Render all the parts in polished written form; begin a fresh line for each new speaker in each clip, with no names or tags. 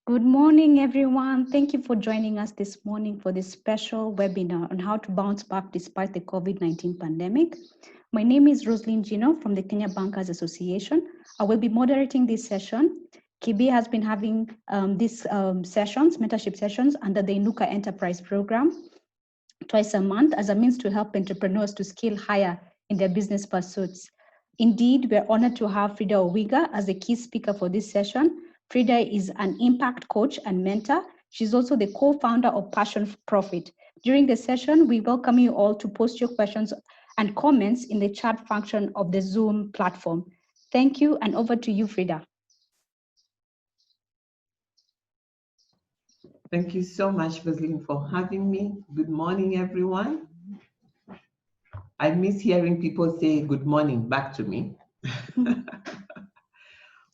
Good morning, everyone. Thank you for joining us this morning for this special webinar on how to bounce back despite the COVID-19 pandemic. My name is Roslyn Gino from the Kenya Bankers Association. I will be moderating this session. KB has been having these sessions, mentorship sessions, under the Inuka Enterprise Program twice a month as a means to help entrepreneurs to scale higher in their business pursuits. Indeed, we're honored to have Frida Owinga as the key speaker for this session. Frida is an impact coach and mentor. She's also the co-founder of Passion Profit. During the session, we welcome you all to post your questions and comments in the chat function of the Zoom platform. Thank you, and over to you, Frida.
Thank you so much, Roslyn, for having me. Good morning, everyone. I miss hearing people say good morning back to me.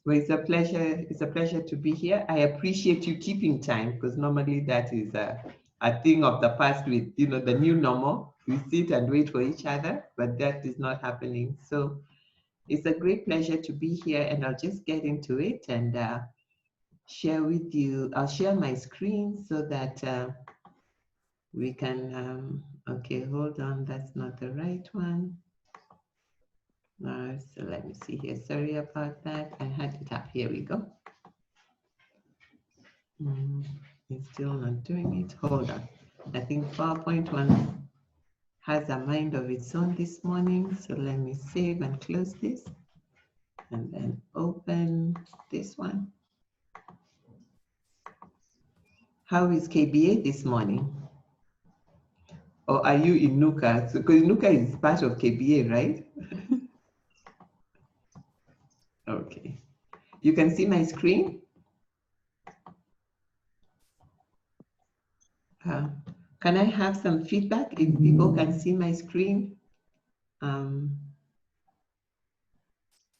Well, it's a pleasure to be here. I appreciate you keeping time, because normally that is a thing of the past with, the new normal. We sit and wait for each other, but that is not happening. So it's a great pleasure to be here, and I'll just get into it and share with you. I'll share my screen so that we can, okay, hold on, that's not the right one. So let me see here, sorry about that. I had it up, here we go. It's still not doing it, hold on. I think PowerPoint one has a mind of its own this morning. So let me save and close this and then open this one. How is KBA this morning? Or are you in Nuka? So, because Nuka is part of KBA, right? Okay. You can see my screen? Can I have some feedback if people can see my screen?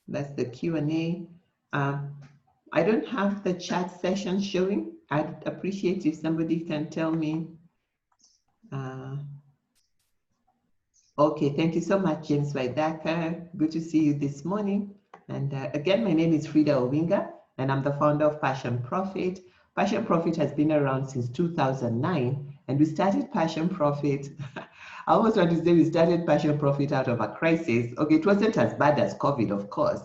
That's the Q&A. I don't have the chat session showing. I'd appreciate if somebody can tell me. Okay, thank you so much, James Waidaka. Good to see you this morning. And again, my name is Frida Owinga, and I'm the founder of Passion Profit. Passion Profit has been around since 2009, and we started Passion Profit. I almost want to say we started Passion Profit out of a crisis. Okay, it wasn't as bad as COVID, of course,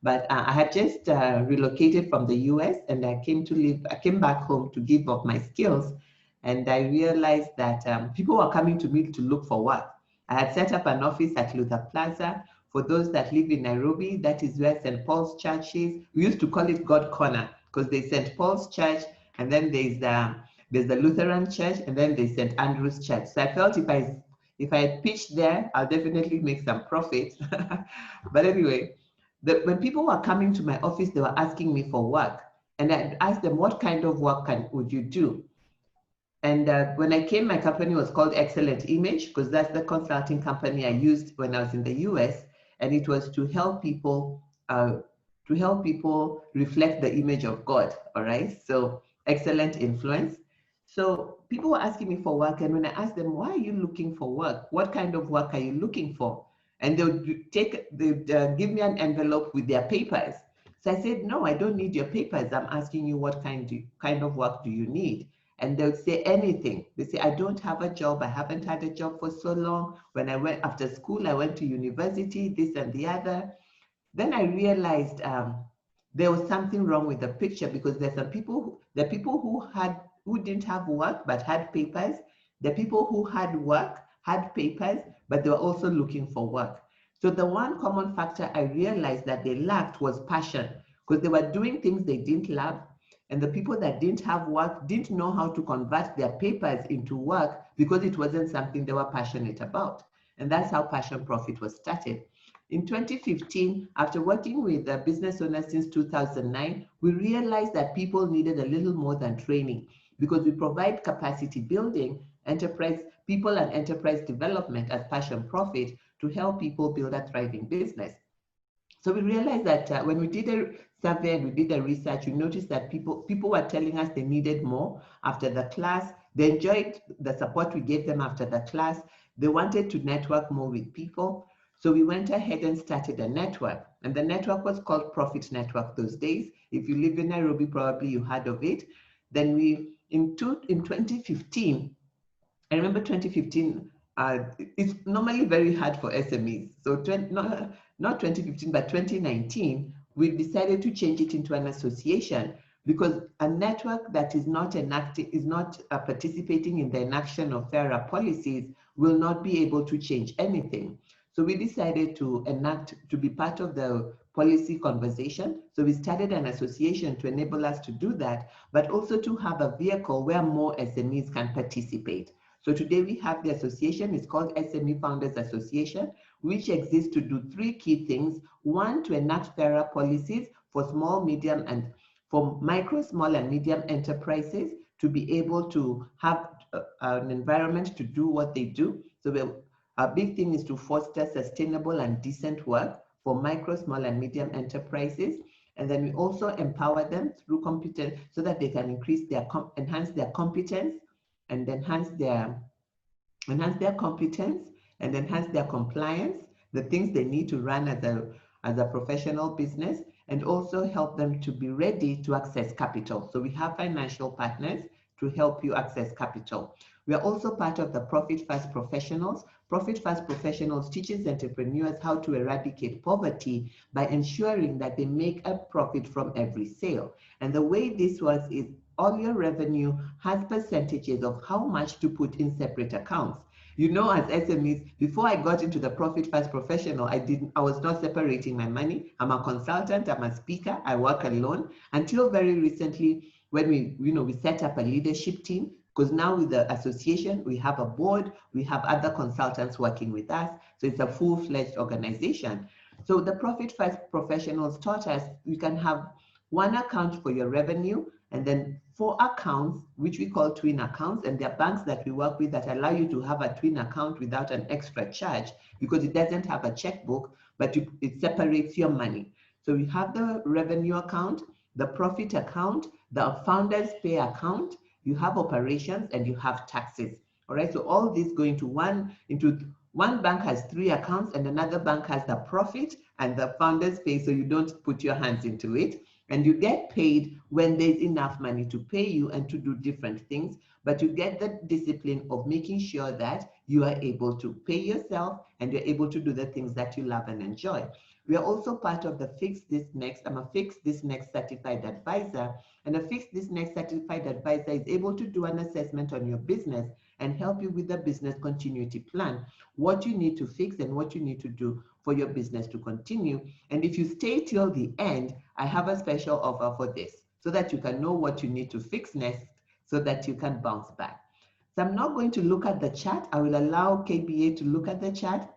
but I had just relocated from the US, and I came back home to give up my skills, and I realized that people were coming to me to look for work. I had set up an office at Luther Plaza. For those that live in Nairobi, that is where St. Paul's Church is. We used to call it God Corner because there's St. Paul's Church, and then there's the Lutheran Church, and then there's St. Andrew's Church. So I felt if I pitched there, I'll definitely make some profit. But anyway, when people were coming to my office, they were asking me for work, and I asked them, what kind of work would you do? And when I came, my company was called Excellent Image, because that's the consulting company I used when I was in the US, and it was to help people reflect the image of God. All right, so excellent influence. So people were asking me for work, and when I asked them, why are you looking for work? What kind of work are you looking for? And they'd give me an envelope with their papers. So I said, no, I don't need your papers. I'm asking you what kind of work do you need? And they'll say anything. They say, I don't have a job. I haven't had a job for so long. When I went after school, I went to university, this and the other. Then I realized there was something wrong with the picture, because there's some people, the people who didn't have work but had papers, the people who had work, had papers, but they were also looking for work. So the one common factor I realized that they lacked was passion, because they were doing things they didn't love. And the people that didn't have work didn't know how to convert their papers into work, because it wasn't something they were passionate about. And that's how Passion Profit was started. In 2015, after working with business owners since 2009, we realized that people needed a little more than training, because we provide capacity building, people and enterprise development as Passion Profit to help people build a thriving business. So we realized that when we did a survey and we did the research, we noticed that people were telling us they needed more after the class. They enjoyed the support we gave them after the class. They wanted to network more with people. So we went ahead and started a network, and the network was called Profit Network those days. If you live in Nairobi, probably you heard of it. Then in 2015, I remember 2015, it's normally very hard for SMEs. So not 2015, but 2019, we decided to change it into an association, because a network that is not participating in the enaction of fairer policies will not be able to change anything. So we decided to be part of the policy conversation. So we started an association to enable us to do that, but also to have a vehicle where more SMEs can participate. So today we have the association. It's called SME Founders Association, which exists to do three key things. One, to enact fairer policies for micro, small, and medium enterprises to be able to have an environment to do what they do. So our big thing is to foster sustainable and decent work for micro, small, and medium enterprises. And then we also empower them through competence so that they can enhance their competence and enhance their competence and enhance their compliance, the things they need to run as a professional business, and also help them to be ready to access capital. So we have financial partners to help you access capital. We are also part of the Profit First Professionals. Profit First Professionals teaches entrepreneurs how to eradicate poverty by ensuring that they make a profit from every sale. And the way this works is all your revenue has percentages of how much to put in separate accounts. You know, as SMEs, before I got into the Profit First Professional, I was not separating my money. I'm a consultant, I'm a speaker, I work alone, until very recently when we set up a leadership team, because now with the association, we have a board, we have other consultants working with us. So it's a full-fledged organization. So the Profit First Professionals taught us you can have one account for your revenue, and then 4 accounts, which we call twin accounts, and there are banks that we work with that allow you to have a twin account without an extra charge because it doesn't have a checkbook, but it separates your money. So we have the revenue account, the profit account, the founders pay account, you have operations, and you have taxes. All right, so all this go into one bank has 3 accounts, and another bank has the profit and the founders pay, so you don't put your hands into it. And you get paid when there's enough money to pay you and to do different things, but you get the discipline of making sure that you are able to pay yourself and you're able to do the things that you love and enjoy. We are also part of the Fix This Next. I'm a Fix This Next certified advisor, and a Fix This Next certified advisor is able to do an assessment on your business and help you with the business continuity plan, what you need to fix and what you need to do for your business to continue. And if you stay till the end, I have a special offer for this so that you can know what you need to fix next so that you can bounce back. So I'm not going to look at the chat. I will allow KBA to look at the chat,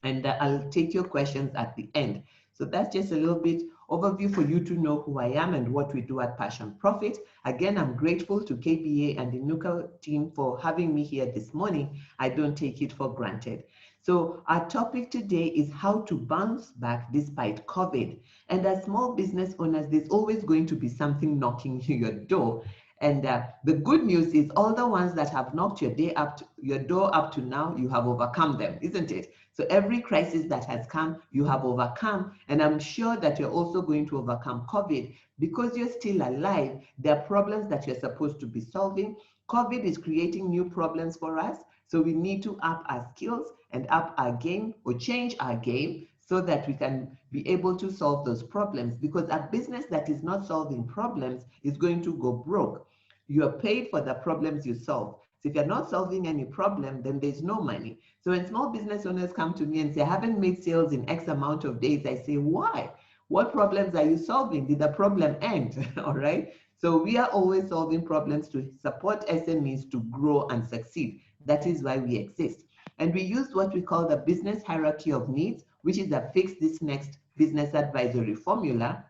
and I'll take your questions at the end. So that's just a little bit overview for you to know who I am and what we do at Passion Profit. Again, I'm grateful to KBA and the Nuka team for having me here this morning. I don't take it for granted. So our topic today is how to bounce back despite COVID. And as small business owners, there's always going to be something knocking your door. And the good news is all the ones that have knocked your door up to now, you have overcome them, isn't it? So every crisis that has come, you have overcome. And I'm sure that you're also going to overcome COVID because you're still alive. There are problems that you're supposed to be solving. COVID is creating new problems for us. So we need to up our skills and up our game or change our game so that we can be able to solve those problems, because a business that is not solving problems is going to go broke. You are paid for the problems you solve. So if you're not solving any problem, then there's no money. So when small business owners come to me and say, I haven't made sales in X amount of days, I say, why? What problems are you solving? Did the problem end? All right. So we are always solving problems to support SMEs to grow and succeed. That is why we exist. And we use what we call the business hierarchy of needs, which is a Fix This Next business advisory formula.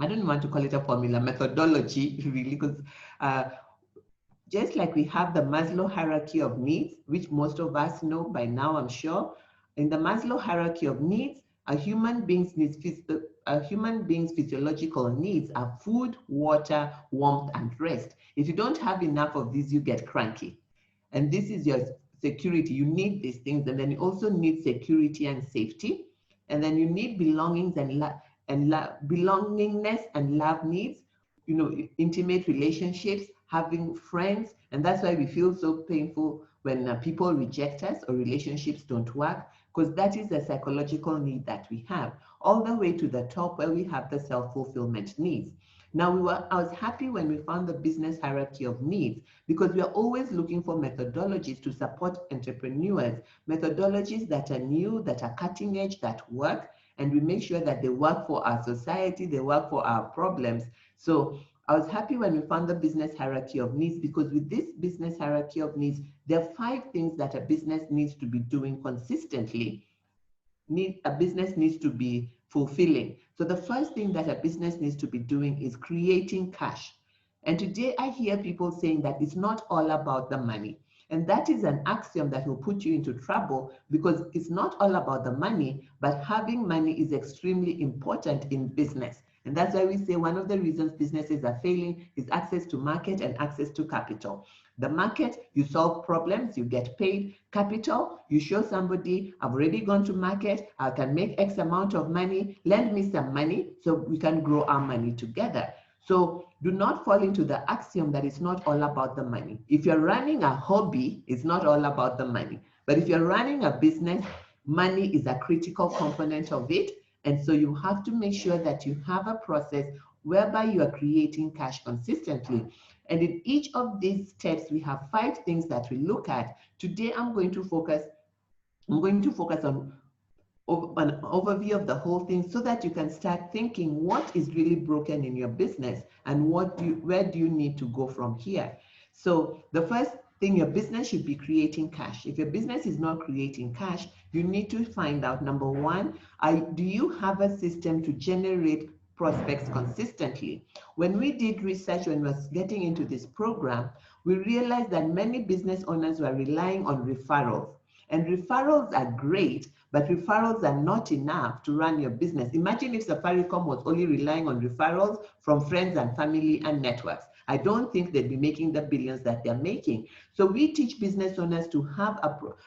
I don't want to call it a formula, methodology, really, because just like we have the Maslow hierarchy of needs, which most of us know by now, I'm sure. In the Maslow hierarchy of needs, a human being's physiological needs are food, water, warmth, and rest. If you don't have enough of these, you get cranky. And this is your security. You need these things, and then you also need security and safety, and then you need belongings and belongingness and love needs. You know, intimate relationships, having friends, and that's why we feel so painful when people reject us or relationships don't work, because that is a psychological need that we have, all the way to the top where we have the self-fulfillment needs. Now, I was happy when we found the business hierarchy of needs, because we are always looking for methodologies to support entrepreneurs, methodologies that are new, that are cutting edge, that work, and we make sure that they work for our society, they work for our problems. So I was happy when we found the business hierarchy of needs, because with this business hierarchy of needs, there are 5 things that a business needs to be doing consistently. A business needs to be fulfilling. So the first thing that a business needs to be doing is creating cash. And today I hear people saying that it's not all about the money. And that is an axiom that will put you into trouble, because it's not all about the money, but having money is extremely important in business. And that's why we say one of the reasons businesses are failing is access to market and access to capital. The market, you solve problems, you get paid. Capital, you show somebody, I've already gone to market, I can make X amount of money, lend me some money so we can grow our money together. So do not fall into the axiom that it's not all about the money. If you're running a hobby, it's not all about the money. But if you're running a business, money is a critical component of it. And so you have to make sure that you have a process whereby you are creating cash consistently. And in each of these steps, we have 5 things that we look at. Today, I'm going to focus on an overview of the whole thing, so that you can start thinking what is really broken in your business and where do you need to go from here. So the first thing, your business should be creating cash. If your business is not creating cash, you need to find out, number one, do you have a system to generate prospects consistently? When we did research, when we were getting into this program, we realized that many business owners were relying on referrals. And referrals are great, but referrals are not enough to run your business. Imagine if Safaricom was only relying on referrals from friends and family and networks. I don't think they'd be making the billions that they're making. So we teach business owners to have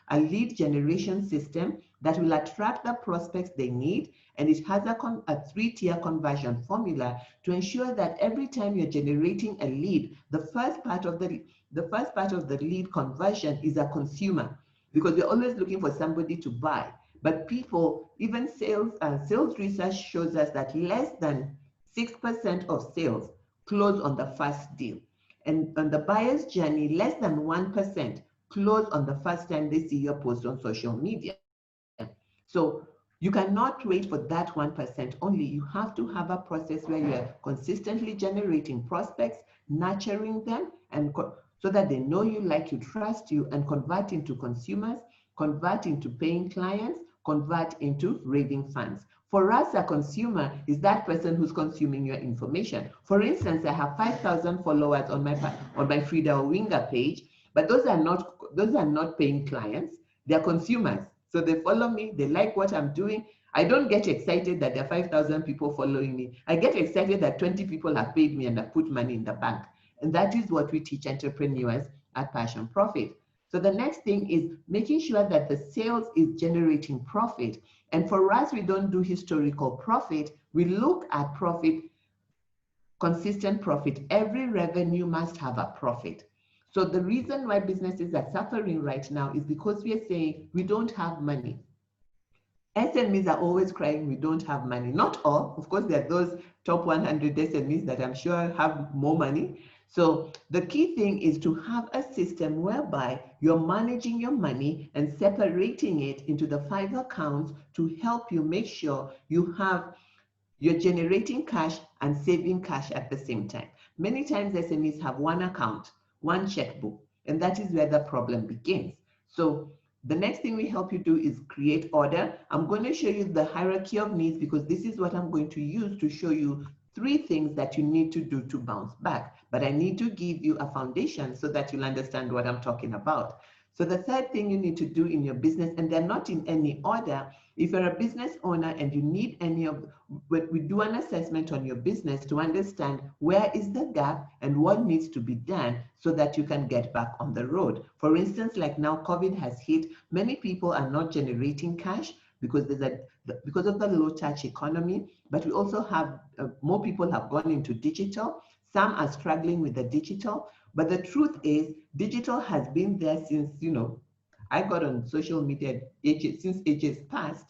a lead generation system that will attract the prospects they need, and it has a 3-tier conversion formula to ensure that every time you're generating a lead, the first part of the lead conversion is a consumer, because we're always looking for somebody to buy. But people, even sales research shows us that less than 6% of sales close on the first deal. And on the buyer's journey, less than 1% close on the first time they see your post on social media. So you cannot wait for that 1% only. You have to have a process where you are consistently generating prospects, nurturing them, and so that they know you, like you, trust you, and convert into consumers, convert into paying clients, convert into raving fans. For us, a consumer is that person who's consuming your information. For instance, I have 5,000 followers on my Frida Owinga page, but those are not paying clients. They're consumers. So they follow me, they like what I'm doing. I don't get excited that there are 5,000 people following me. I get excited that 20 people have paid me and have put money in the bank. And that is what we teach entrepreneurs at Passion Profit. So the next thing is making sure that the sales is generating profit. And for us, we don't do historical profit. We look at profit, consistent profit. Every revenue must have a profit. So the reason why businesses are suffering right now is because we are saying we don't have money. SMEs are always crying we don't have money. Not all. Of course, there are those top 100 SMEs that I'm sure have more money. So the key thing is to have a system whereby you're managing your money and separating it into the 5 accounts to help you make sure you're generating cash and saving cash at the same time. Many times SMEs have one account, one checkbook, and that is where the problem begins. So the next thing we help you do is create order. I'm going to show you the hierarchy of needs, because this is what I'm going to use to show you 3 things that you need to do to bounce back. But I need to give you a foundation so that you'll understand what I'm talking about. So the third thing you need to do in your business, and they're not in any order, If you're a business owner and you need any of, we do an assessment on your business to understand where is the gap and what needs to be done so that you can get back on the road. For instance, like now COVID has hit, many people are not generating cash because because of the low touch economy, but we also have more people have gone into digital. Some are struggling with the digital, but the truth is digital has been there since, I got on social media since ages past,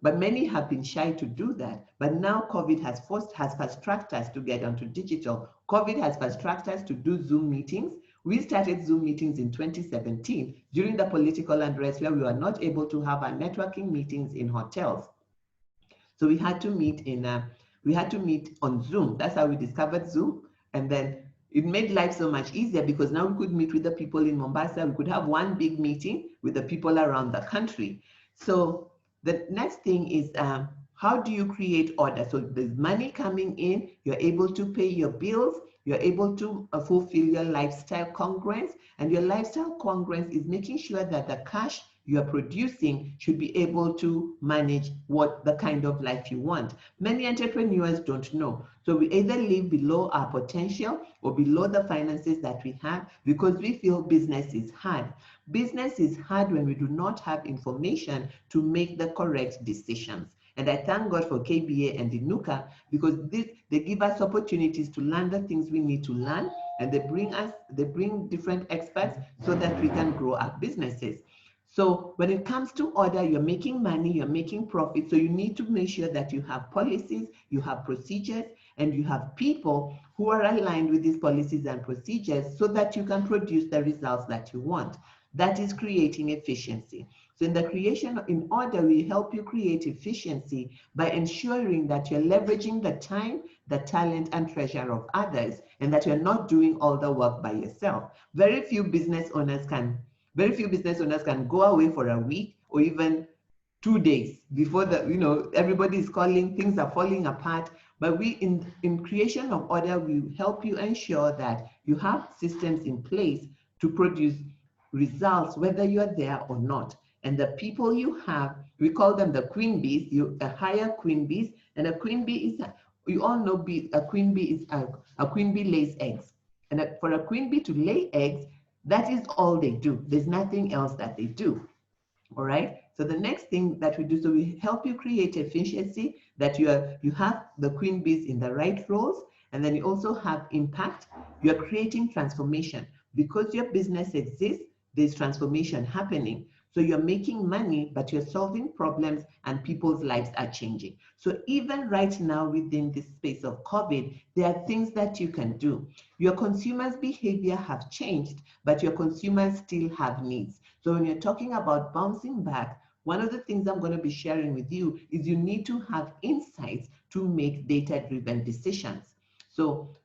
but many have been shy to do that. But now COVID has fast-tracked us to get onto digital. COVID has fast-tracked us to do Zoom meetings. We started Zoom meetings in 2017 during the political unrest where we were not able to have our networking meetings in hotels. So we had to meet on Zoom. That's how we discovered Zoom. And then it made life so much easier because now we could meet with the people in Mombasa. We could have one big meeting with the people around the country. So the next thing is, how do you create order? So there's money coming in, you're able to pay your bills, you're able to fulfill your lifestyle congruence, and your lifestyle congruence is making sure that the cash you are producing should be able to manage what the kind of life you want. Many entrepreneurs don't know. So we either live below our potential or below the finances that we have because we feel business is hard. Business is hard when we do not have information to make the correct decisions. And I thank God for KBA and Inuka because they give us opportunities to learn the things we need to learn, and they bring different experts so that we can grow our businesses. So when it comes to order, you're making money, you're making profit. So you need to make sure that you have policies, you have procedures, and you have people who are aligned with these policies and procedures so that you can produce the results that you want. That is creating efficiency. So in order, we help you create efficiency by ensuring that you're leveraging the time, the talent, and treasure of others, and that you're not doing all the work by yourself. Very few business owners can go away for a week or even 2 days before everybody is calling, things are falling apart. But we, in creation of order, we help you ensure that you have systems in place to produce results, whether you're there or not. And the people you have, we call them the queen bees. You hire queen bees, and a queen bee is, you all know, a queen bee lays eggs. And for a queen bee to lay eggs, that is all they do. There's nothing else that they do. All right. So the next thing that we do, so we help you create efficiency, that you have the queen bees in the right roles, and then you also have impact. You're creating transformation. Because your business exists, there's transformation happening. So you're making money, but you're solving problems and people's lives are changing. So even right now within this space of COVID, there are things that you can do. Your consumers' behavior have changed, but your consumers still have needs. So when you're talking about bouncing back, one of the things I'm going to be sharing with you is you need to have insights to make data-driven decisions. So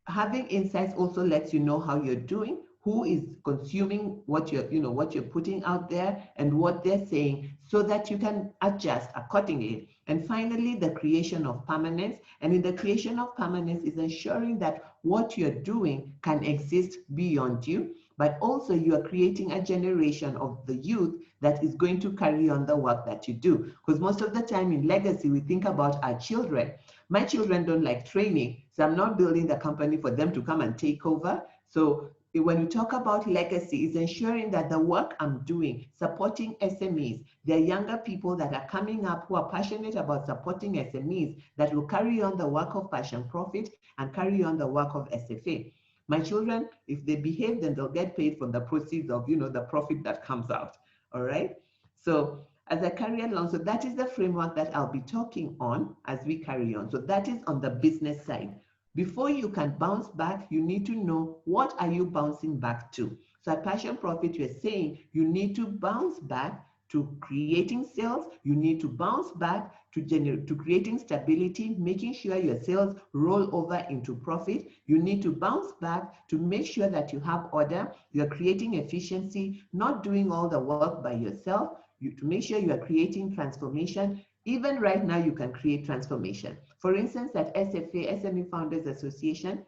having insights also lets you know how you're doing, who is consuming what you're putting out there and what they're saying, so that you can adjust accordingly. And finally, the creation of permanence. And in the creation of permanence is ensuring that what you're doing can exist beyond you, but also you are creating a generation of the youth that is going to carry on the work that you do. Because most of the time in legacy, we think about our children. My children don't like training, so I'm not building the company for them to come and take over. So when you talk about legacy, it's ensuring that the work I'm doing, supporting SMEs, there are younger people that are coming up who are passionate about supporting SMEs that will carry on the work of Passion Profit and carry on the work of SFA. My children, if they behave, then they'll get paid from the proceeds of, the profit that comes out. All right. So as I carry along, so that is the framework that I'll be talking on as we carry on. So that is on the business side. Before you can bounce back, you need to know, what are you bouncing back to? So at Passion Profit, you're saying you need to bounce back to creating sales. You need to bounce back to creating stability, making sure your sales roll over into profit. You need to bounce back to make sure that you have order, you're creating efficiency, not doing all the work by yourself, to make sure you are creating transformation. Even right now, you can create transformation. For instance, at SFA, SME Founders Association,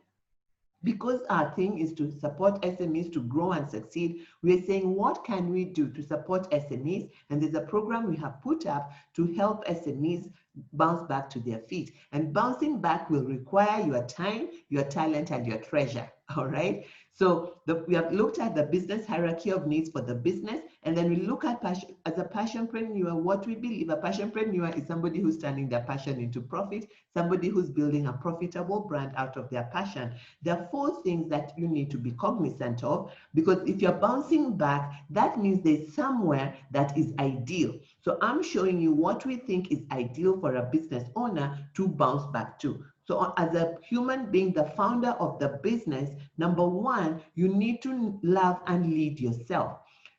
because our thing is to support SMEs to grow and succeed, we're saying, what can we do to support SMEs? And there's a program we have put up to help SMEs bounce back to their feet. And bouncing back will require your time, your talent, and your treasure, all right? So we have looked at the business hierarchy of needs for the business, and then we look at passion, as a passionpreneur, what we believe. A passionpreneur is somebody who's turning their passion into profit, somebody who's building a profitable brand out of their passion. There are 4 things that you need to be cognizant of, because if you're bouncing back, that means there's somewhere that is ideal. So I'm showing you what we think is ideal for a business owner to bounce back to. So as a human being, the founder of the business, number 1, you need to love and lead yourself.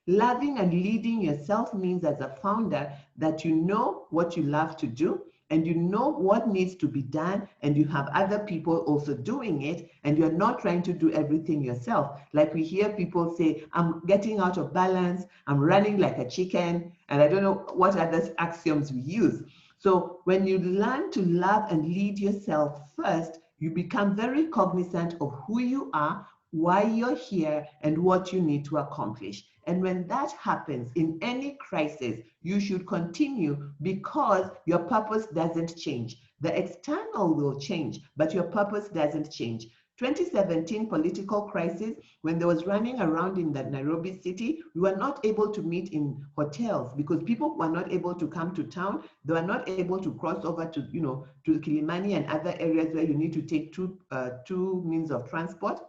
Loving and leading yourself means, as a founder, that you know what you love to do, and you know what needs to be done, and you have other people also doing it, and you're not trying to do everything yourself. Like we hear people say, I'm getting out of balance, I'm running like a chicken, and I don't know what other axioms we use. So when you learn to love and lead yourself first, you become very cognizant of who you are, why you're here, and what you need to accomplish. And when that happens in any crisis, you should continue, because your purpose doesn't change. The external will change, but your purpose doesn't change. 2017 political crisis, when there was running around in the Nairobi city, we were not able to meet in hotels because people were not able to come to town. They were not able to cross over to, to Kilimani and other areas where you need to take two means of transport.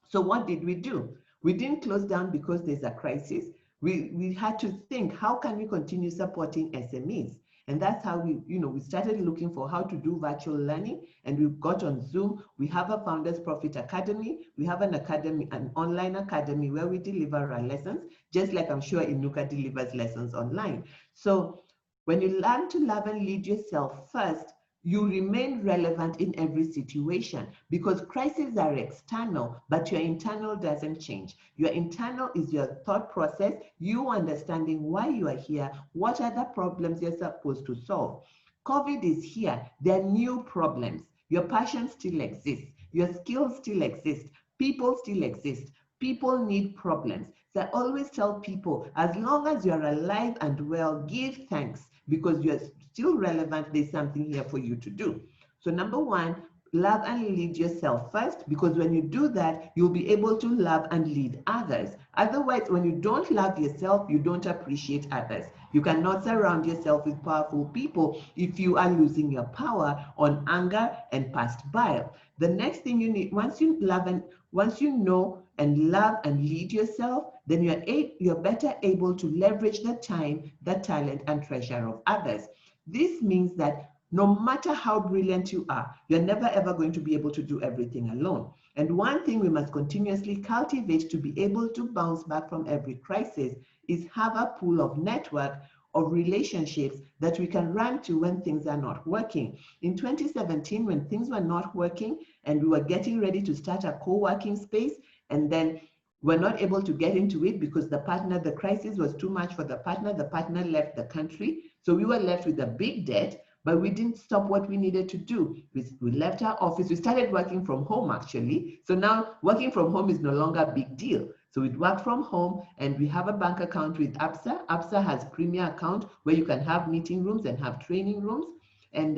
So what did we do? We didn't close down because there's a crisis. We had to think, how can we continue supporting SMEs? And that's how we started looking for how to do virtual learning, and we got on Zoom. We have a Founders Profit Academy. We have an academy, an online academy where we deliver our lessons, just like I'm sure Inuka delivers lessons online. So when you learn to love and lead yourself first, you remain relevant in every situation, because crises are external, but your internal doesn't change. Your internal is your thought process, you understanding why you are here, what are the problems you're supposed to solve. COVID is here, there are new problems. Your passion still exists, your skills still exist, people still exist. People need problems. So I always tell people, as long as you're alive and well, give thanks, because you're still relevant. There's something here for you to do. So number 1, love and lead yourself first, because when you do that, you'll be able to love and lead others. Otherwise, when you don't love yourself, you don't appreciate others. You cannot surround yourself with powerful people if you are losing your power on anger and past bile. The next thing you need, once you know and love and lead yourself, then you're better able to leverage the time, the talent, and treasure of others. This means that no matter how brilliant you are, you're never ever going to be able to do everything alone. And one thing we must continuously cultivate to be able to bounce back from every crisis is have a pool of network of relationships that we can run to when things are not working. In 2017, when things were not working and we were getting ready to start a co-working space, and then we're not able to get into it because the crisis was too much for the partner left the country. So we were left with a big debt, but we didn't stop what we needed to do. We left our office, we started working from home actually. So now working from home is no longer a big deal. So we'd work from home, and we have a bank account with ABSA. ABSA has Premier account where you can have meeting rooms and have training rooms. And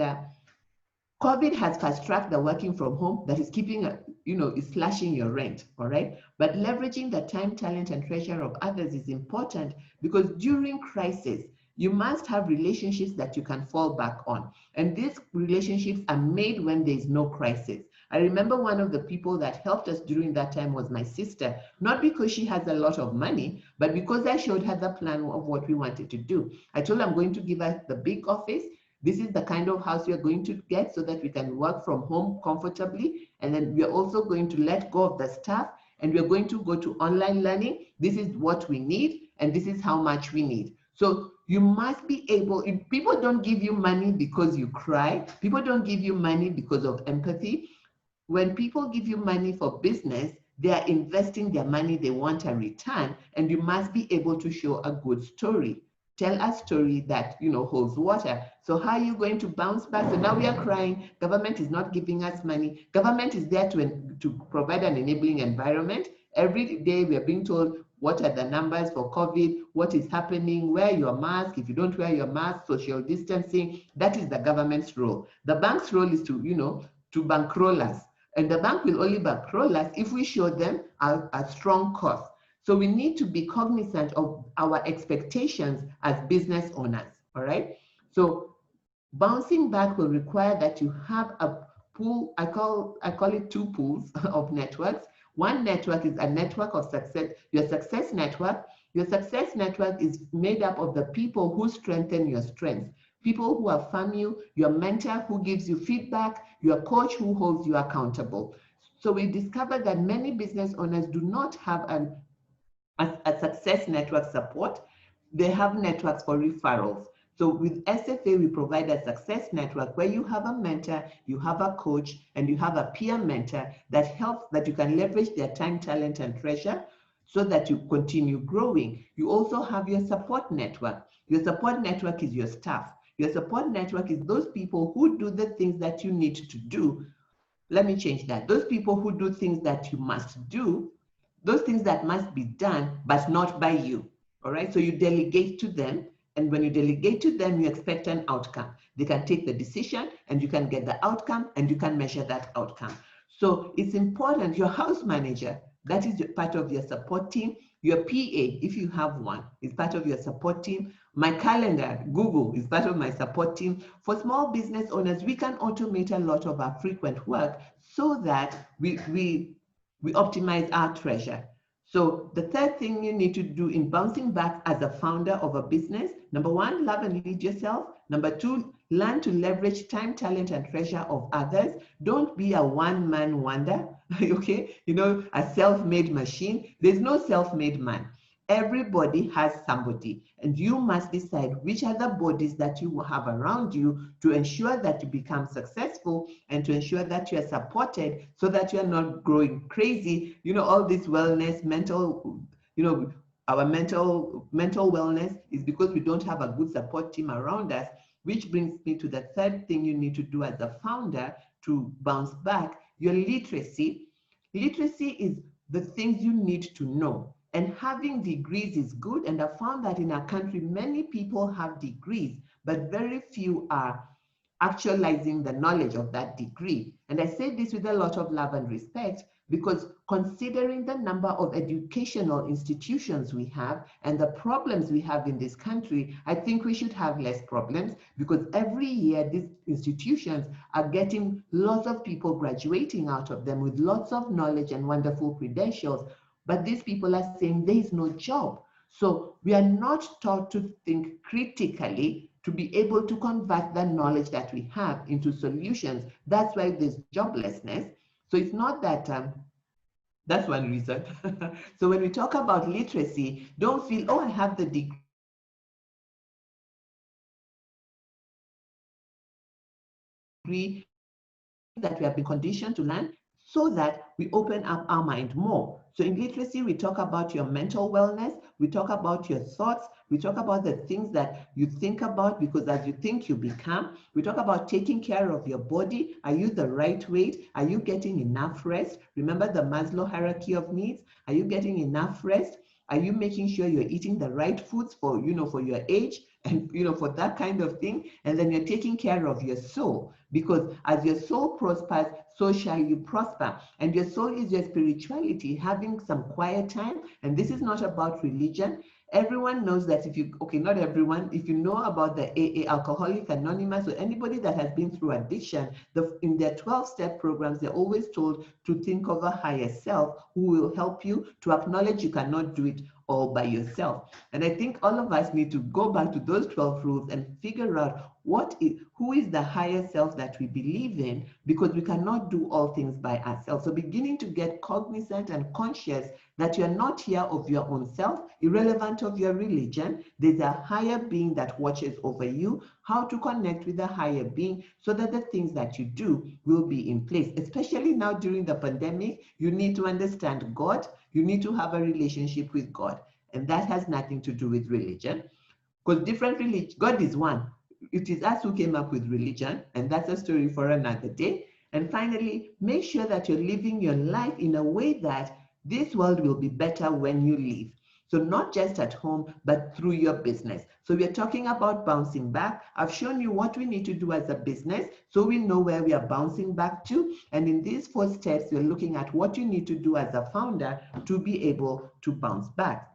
COVID has fast-tracked the working from home that is keeping, is slashing your rent, all right? But leveraging the time, talent, and treasure of others is important, because during crisis, you must have relationships that you can fall back on. And these relationships are made when there is no crisis. I remember one of the people that helped us during that time was my sister, not because she has a lot of money, but because I showed her the plan of what we wanted to do. I told her I'm going to give her the big office. This is the kind of house you're going to get so that we can work from home comfortably. And then we're also going to let go of the staff, and we're going to go to online learning. This is what we need, and this is how much we need. So you must be able, people don't give you money because you cry. People don't give you money because of empathy. When people give you money for business, they are investing their money, they want a return, and you must be able to show a good story. tell a story that, holds water. So how are you going to bounce back? So now we are crying, government is not giving us money. Government is there to provide an enabling environment. Every day we are being told what are the numbers for COVID, what is happening, wear your mask. If you don't wear your mask, social distancing, that is the government's role. The bank's role is to bankroll us. And the bank will only bankroll us if we show them a strong cause. So we need to be cognizant of our expectations as business owners, all right? So bouncing back will require that you have a pool, I call it two pools of networks. One network is a network of success, your success network. Your success network is made up of the people who strengthen your strengths, people who affirm you, your mentor who gives you feedback, your coach who holds you accountable. So we discovered that many business owners do not have a success network support. They have networks for referrals. So with SFA, we provide a success network where you have a mentor, you have a coach, and you have a peer mentor that helps, that you can leverage their time, talent, and treasure so that you continue growing. You also have your support network. Your support network is your staff. Your support network is those people who do the things that you need to do. Let me change that. Those people who do things that you must do, those things that must be done, but not by you. All right. So you delegate to them. And when you delegate to them, you expect an outcome. They can take the decision and you can get the outcome and you can measure that outcome. So it's important. Your house manager, that is part of your support team. Your PA, if you have one, is part of your support team. My calendar, Google, is part of my support team. For small business owners, we can automate a lot of our frequent work so that we optimize our treasure. So the third thing you need to do in bouncing back as a founder of a business, number one, love and lead yourself. Number two, learn to leverage time, talent, and treasure of others. Don't be a one-man wonder, okay? A self-made machine. There's no self-made man. Everybody has somebody, and you must decide which are the bodies that you have around you to ensure that you become successful and to ensure that you are supported so that you are not growing crazy. All this wellness, our mental wellness is because we don't have a good support team around us, which brings me to the third thing you need to do as a founder to bounce back, your literacy. Literacy is the things you need to know. And having degrees is good. And I found that in our country, many people have degrees, but very few are actualizing the knowledge of that degree. And I say this with a lot of love and respect, because considering the number of educational institutions we have and the problems we have in this country, I think we should have less problems, because every year these institutions are getting lots of people graduating out of them with lots of knowledge and wonderful credentials. But these people are saying there is no job. So we are not taught to think critically to be able to convert the knowledge that we have into solutions. That's why there's joblessness. So it's not that, that's one reason. So when we talk about literacy, don't feel, oh, I have the degree. That we have been conditioned to learn so that we open up our mind more. So in literacy, we talk about your mental wellness, we talk about your thoughts, we talk about the things that you think about, because as you think, you become. We talk about taking care of your body. Are you the right weight? Are you getting enough rest? Remember the Maslow hierarchy of needs? Are you getting enough rest? Are you making sure you're eating the right foods for, for your age and, for that kind of thing? And then you're taking care of your soul, because as your soul prospers, so shall you prosper. And your soul is your spirituality, having some quiet time. And this is not about religion. Everyone knows that not everyone, if you know about the AA, Alcoholics Anonymous, or anybody that has been through addiction, in their 12-step programs, they're always told to think of a higher self who will help you to acknowledge you cannot do it all by yourself. And I think all of us need to go back to those 12 rules and figure out who is the higher self that we believe in, because we cannot do all things by ourselves. So beginning to get cognizant and conscious that you're not here of your own self, irrelevant of your religion. There's a higher being that watches over you, how to connect with the higher being so that the things that you do will be in place. Especially now during the pandemic, you need to understand God. You need to have a relationship with God. And that has nothing to do with religion. Because different religion, God is one. It is us who came up with religion, and that's a story for another day. And finally, make sure that you're living your life in a way that this world will be better when you leave. So not just at home, but through your business. So we're talking about bouncing back. I've shown you what we need to do as a business so we know where we are bouncing back to. And in these 4 steps, we're looking at what you need to do as a founder to be able to bounce back.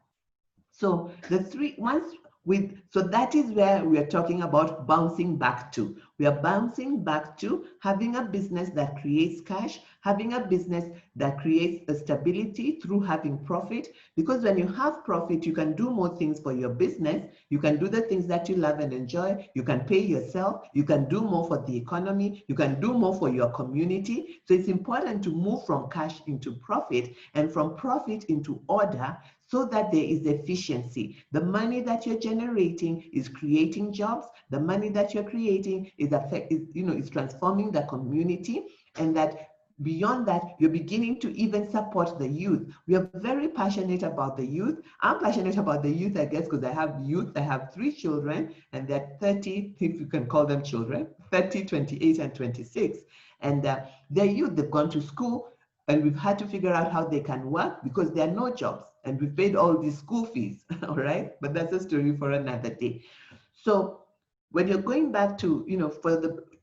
So the three once with so that is where we are talking about bouncing back to. We are bouncing back to having a business that creates cash, having a business that creates a stability through having profit. Because when you have profit, you can do more things for your business. You can do the things that you love and enjoy. You can pay yourself. You can do more for the economy. You can do more for your community. So it's important to move from cash into profit and from profit into order, so that there is efficiency. The money that you're generating is creating jobs. The money that you're creating is transforming the community, and that beyond that, you're beginning to even support the youth. We are very passionate about the youth. I'm passionate about the youth, I guess, because I have youth. I have 3 children, and they're 30, if you can call them children, 30, 28, and 26. And they're youth, they've gone to school, and we've had to figure out how they can work because there are no jobs, and we've paid all these school fees, all right? But that's a story for another day. So when you're going back to,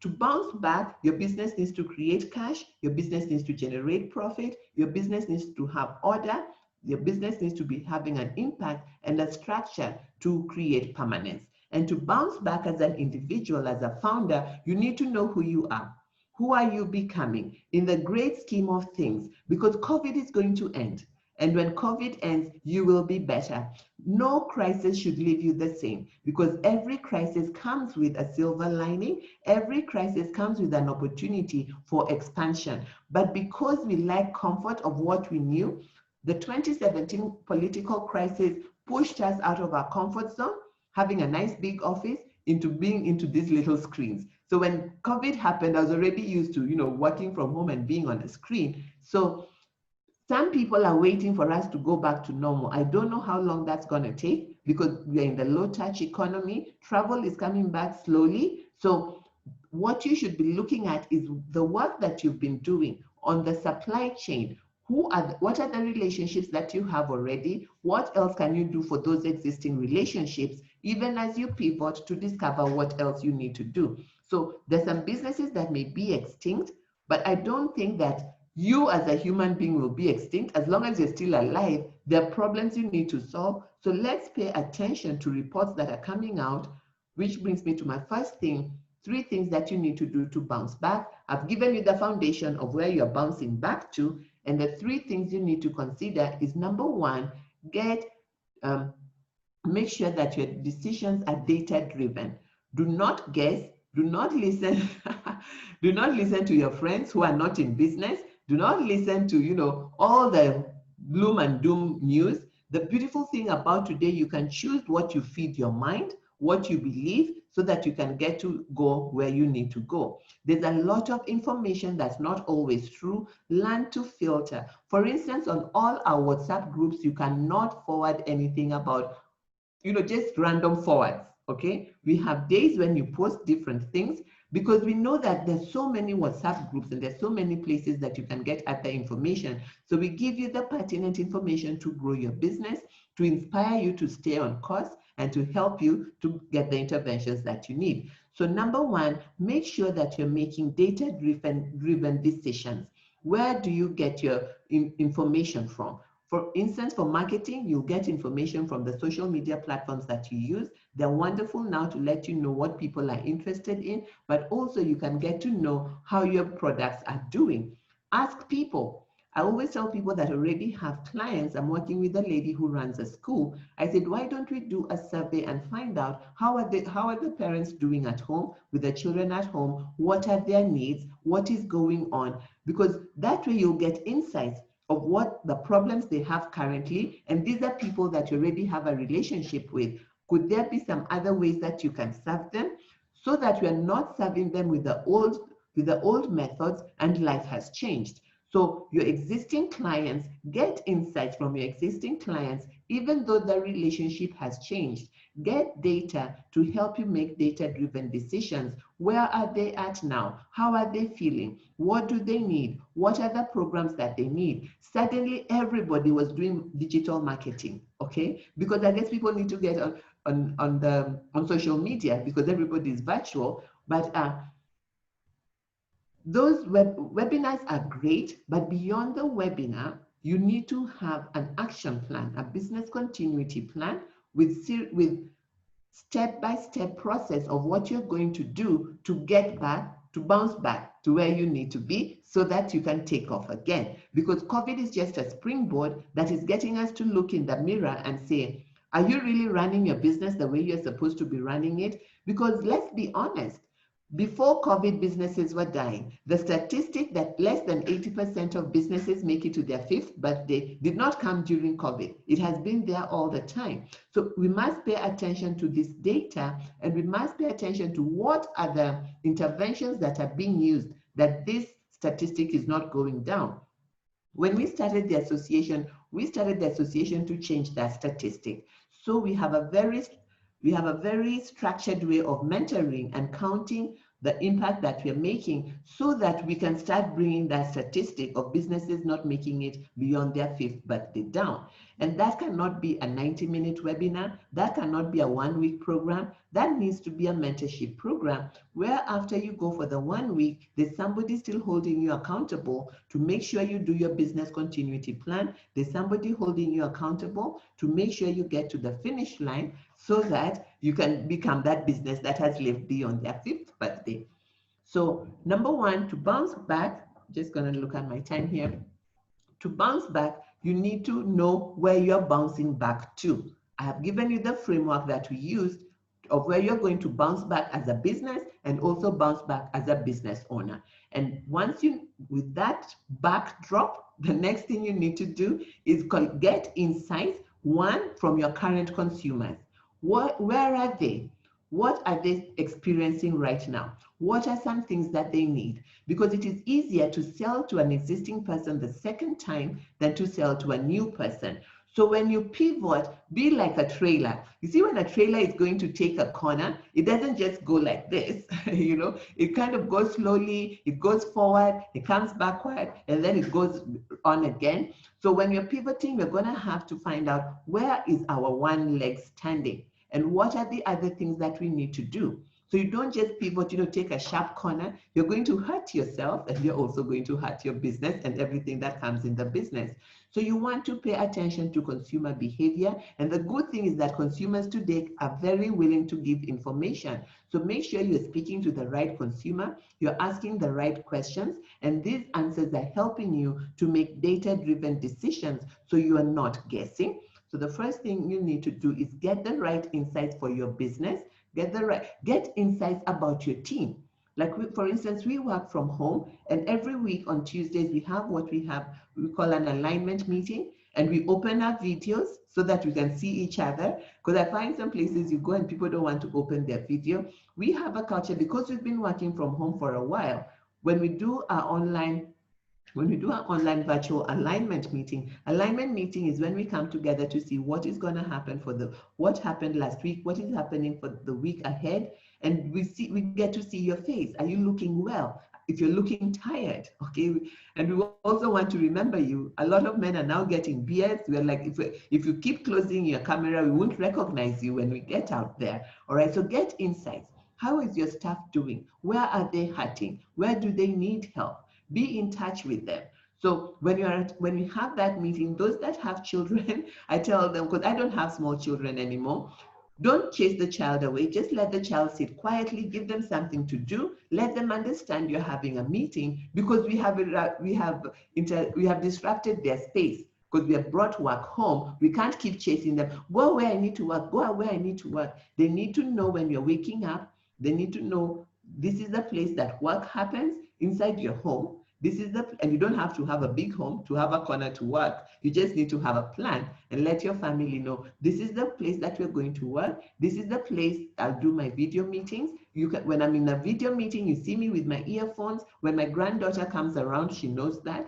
to bounce back, your business needs to create cash, your business needs to generate profit, your business needs to have order, your business needs to be having an impact and a structure to create permanence. And to bounce back as an individual, as a founder, you need to know who you are. Who are you becoming in the great scheme of things? Because COVID is going to end. And when COVID ends, you will be better. No crisis should leave you the same, because every crisis comes with a silver lining. Every crisis comes with an opportunity for expansion. But because we lack comfort of what we knew, the 2017 political crisis pushed us out of our comfort zone, having a nice big office, into being into these little screens. So when COVID happened, I was already used to, working from home and being on a screen. So some people are waiting for us to go back to normal. I don't know how long that's going to take, because we are in the low-touch economy. Travel is coming back slowly. So what you should be looking at is the work that you've been doing on the supply chain. What are the relationships that you have already? What else can you do for those existing relationships, even as you pivot to discover what else you need to do? So there's some businesses that may be extinct, but I don't think that you as a human being will be extinct. As long as you're still alive, there are problems you need to solve. So let's pay attention to reports that are coming out, which brings me to my first thing: 3 things that you need to do to bounce back. I've given you the foundation of where you're bouncing back to, and the 3 things you need to consider is, number 1, make sure that your decisions are data-driven. Do not guess, do not listen, do not listen to your friends who are not in business. Do not listen to, all the gloom and doom news. The beautiful thing about today, you can choose what you feed your mind, what you believe, so that you can get to go where you need to go. There's a lot of information that's not always true. Learn to filter. For instance, on all our WhatsApp groups, you cannot forward anything about, just random forwards, okay? We have days when you post different things, because we know that there's so many WhatsApp groups and there's so many places that you can get other information. So we give you the pertinent information to grow your business, to inspire you to stay on course, and to help you to get the interventions that you need. So number 1, make sure that you're making data-driven decisions. Where do you get your information from? For instance, for marketing, you get information from the social media platforms that you use. They're wonderful now to let you know what people are interested in, but also you can get to know how your products are doing. Ask people. I always tell people that already have clients. I'm working with a lady who runs a school. I said, why don't we do a survey and find out how are the parents doing at home with the children at home? What are their needs? What is going on? Because that way you'll get insights of what the problems they have currently, and these are people that you already have a relationship with. Could there be some other ways that you can serve them, so that we are not serving them with the old methods and life has changed? So your existing clients get insights from your existing clients, even though the relationship has changed. Get data to help you make data-driven decisions. Where are they at now? How are they feeling? What do they need? What are the programs that they need? Suddenly, everybody was doing digital marketing, okay? Because I guess people need to get on social media because everybody is virtual. But those webinars are great, but beyond the webinar, you need to have an action plan, a business continuity plan with step-by-step process of what you're going to do to get back, to bounce back to where you need to be so that you can take off again. Because COVID is just a springboard that is getting us to look in the mirror and say, are you really running your business the way you're supposed to be running it? Because let's be honest, before COVID, businesses were dying. The statistic that less than 80% of businesses make it to their fifth birthday did not come during COVID. It has been there all the time. So we must pay attention to this data, and we must pay attention to what are the interventions that are being used that this statistic is not going down. When we started the association to change that statistic. So we have a very structured way of mentoring and counting the impact that we're making so that we can start bringing that statistic of businesses not making it beyond their fifth birthday down. And that cannot be a 90-minute webinar. That cannot be a one-week program. That needs to be a mentorship program where after you go for the 1 week, there's somebody still holding you accountable to make sure you do your business continuity plan. There's somebody holding you accountable to make sure you get to the finish line so that you can become that business that has lived beyond their fifth birthday. So number one, to bounce back, just gonna look at my time here. To bounce back, you need to know where you're bouncing back to. I have given you the framework that we used of where you're going to bounce back as a business and also bounce back as a business owner. And once with that backdrop, the next thing you need to do is get insights, one, from your current consumers. Where are they? What are they experiencing right now? What are some things that they need? Because it is easier to sell to an existing person the second time than to sell to a new person. So when you pivot, be like a trailer. You see, when a trailer is going to take a corner, it doesn't just go like this, it kind of goes slowly, it goes forward, it comes backward, and then it goes on again. So when you're pivoting, we're going to have to find out where is our one leg standing and what are the other things that we need to do. So you don't just pivot, take a sharp corner. You're going to hurt yourself, and you're also going to hurt your business and everything that comes in the business. So you want to pay attention to consumer behavior. And the good thing is that consumers today are very willing to give information. So make sure you're speaking to the right consumer, you're asking the right questions, and these answers are helping you to make data-driven decisions so you are not guessing. So the first thing you need to do is get the right insights for your business, get insights about your team. Like for instance, we work from home, and every week on Tuesdays, we call an alignment meeting, and we open our videos so that we can see each other. Because I find some places you go and people don't want to open their video. We have a culture, because we've been working from home for a while, when we do our online virtual alignment meeting is when we come together to see what is going to happen what happened last week, what is happening for the week ahead, and we get to see your face. Are you looking well? If you're looking tired, okay? And we also want to remember you. A lot of men are now getting beards. We're like, if you keep closing your camera, we won't recognize you when we get out there. All right, so get insights. How is your staff doing? Where are they hurting? Where do they need help? Be in touch with them. So when you have that meeting, those that have children, I tell them, because I don't have small children anymore, don't chase the child away. Just let the child sit quietly, give them something to do, let them understand you're having a meeting, because we have disrupted their space. Because we have brought work home, we can't keep chasing them. Go where I need to work, go where I need to work. They need to know when you're waking up, they need to know this is the place that work happens inside your home. And you don't have to have a big home to have a corner to work. You just need to have a plan and let your family know, this is the place that we're going to work. This is the place I'll do my video meetings. When I'm in a video meeting, you see me with my earphones. When my granddaughter comes around, she knows that.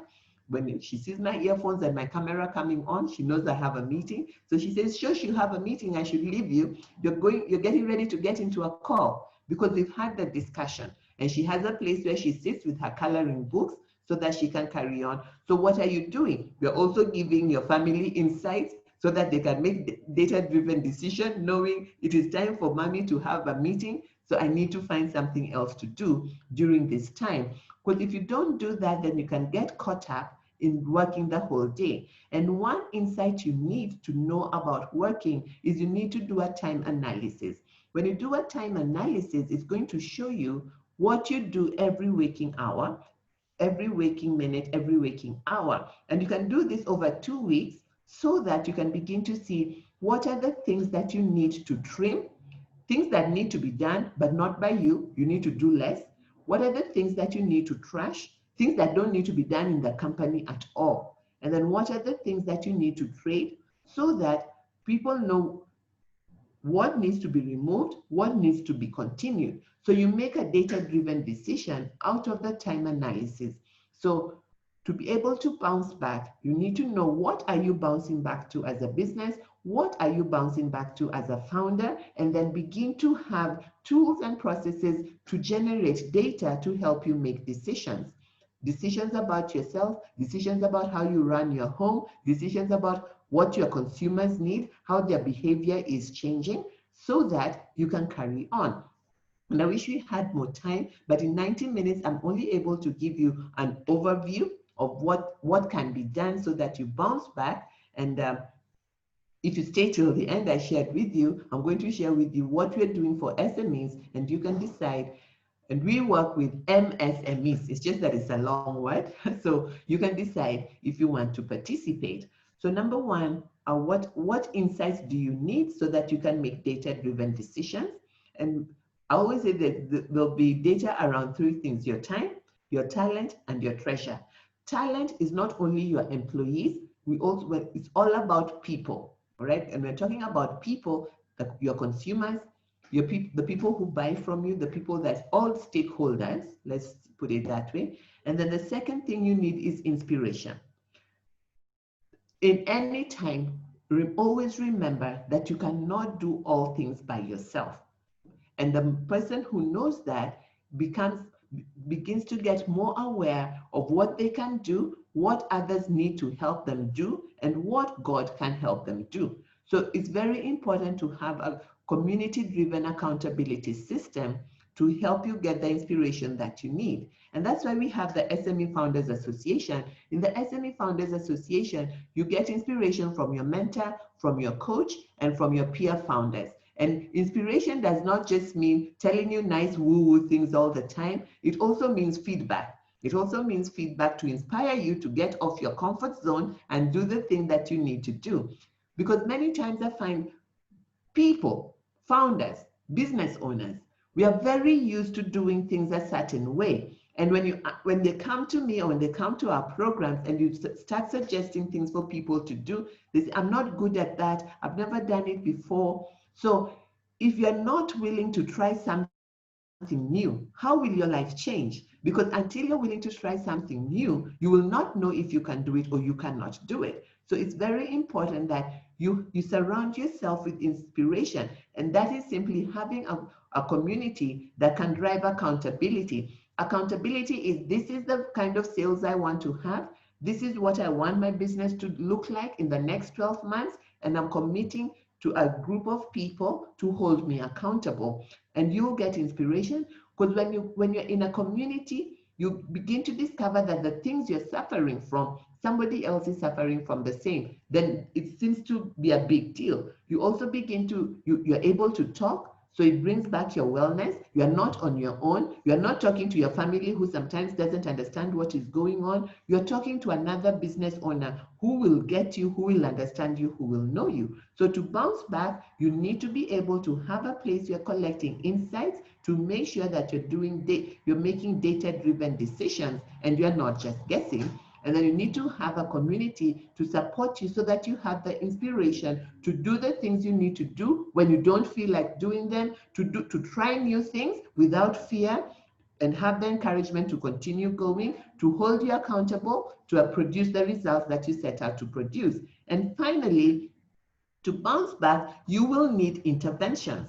when she sees my earphones and my camera coming on, she knows I have a meeting. So she says, shush, you have a meeting, I should leave you. You're getting ready to get into a call, because we've had the discussion. And she has a place where she sits with her coloring books so that she can carry on. So what are you doing? You're also giving your family insights so that they can make data-driven decisions, knowing it is time for mommy to have a meeting, so I need to find something else to do during this time. Because if you don't do that, then you can get caught up in working the whole day. And one insight you need to know about working is you need to do a time analysis. When you do a time analysis, it's going to show you what you do every waking hour, every waking minute, every waking hour. And you can do this over 2 weeks so that you can begin to see what are the things that you need to trim, things that need to be done, but not by you, you need to do less. What are the things that you need to trash, things that don't need to be done in the company at all? And then what are the things that you need to trade so that people know what needs to be removed, what needs to be continued. So you make a data-driven decision out of the time analysis. So to be able to bounce back, you need to know what are you bouncing back to as a business, what are you bouncing back to as a founder, and then begin to have tools and processes to generate data to help you make decisions. Decisions about yourself, decisions about how you run your home, decisions about what your consumers need, how their behavior is changing, so that you can carry on. And I wish we had more time, but in 90 minutes, I'm only able to give you an overview of what can be done so that you bounce back. And if you stay till the end, I shared with you, I'm going to share with you what we're doing for SMEs, and you can decide. And we work with MSMEs. It's just that it's a long word. So you can decide if you want to participate. So number one, what insights do you need so that you can make data-driven decisions? And I always say that there'll be data around three things: your time, your talent, and your treasure. Talent is not only your employees, it's all about people, all right? And we're talking about people, your consumers, the people who buy from you, the people that's all stakeholders, let's put it that way. And then the second thing you need is inspiration. In any time, always remember that you cannot do all things by yourself. And the person who knows that begins to get more aware of what they can do, what others need to help them do, and what God can help them do. So it's very important to have a community-driven accountability system to help you get the inspiration that you need. And that's why we have the SME Founders Association. In the SME Founders Association, you get inspiration from your mentor, from your coach, and from your peer founders. And inspiration does not just mean telling you nice woo-woo things all the time. It also means feedback. It also means feedback to inspire you to get off your comfort zone and do the thing that you need to do. Because many times I find people, founders, business owners, we are very used to doing things a certain way. And when they come to me or when they come to our programs and you start suggesting things for people to do, they say, I'm not good at that. I've never done it before. So if you're not willing to try something new, how will your life change? Because until you're willing to try something new, you will not know if you can do it or you cannot do it. So it's very important that you surround yourself with inspiration. And that is simply having a community that can drive accountability. Accountability is, this is the kind of sales I want to have. This is what I want my business to look like in the next 12 months. And I'm committing to a group of people to hold me accountable. And you'll get inspiration, because when you're in a community, you begin to discover that the things you're suffering from, somebody else is suffering from the same. Then it seems to be a big deal. You also begin to, you're able to talk. So it brings back your wellness. You're not on your own. You're not talking to your family who sometimes doesn't understand what is going on. You're talking to another business owner who will get you, who will understand you, who will know you. So to bounce back, you need to be able to have a place you're collecting insights to make sure that you're making data-driven decisions and you're not just guessing. And then you need to have a community to support you so that you have the inspiration to do the things you need to do when you don't feel like doing them, to try new things without fear, and have the encouragement to continue going, to hold you accountable, to produce the results that you set out to produce. And finally, to bounce back, you will need interventions.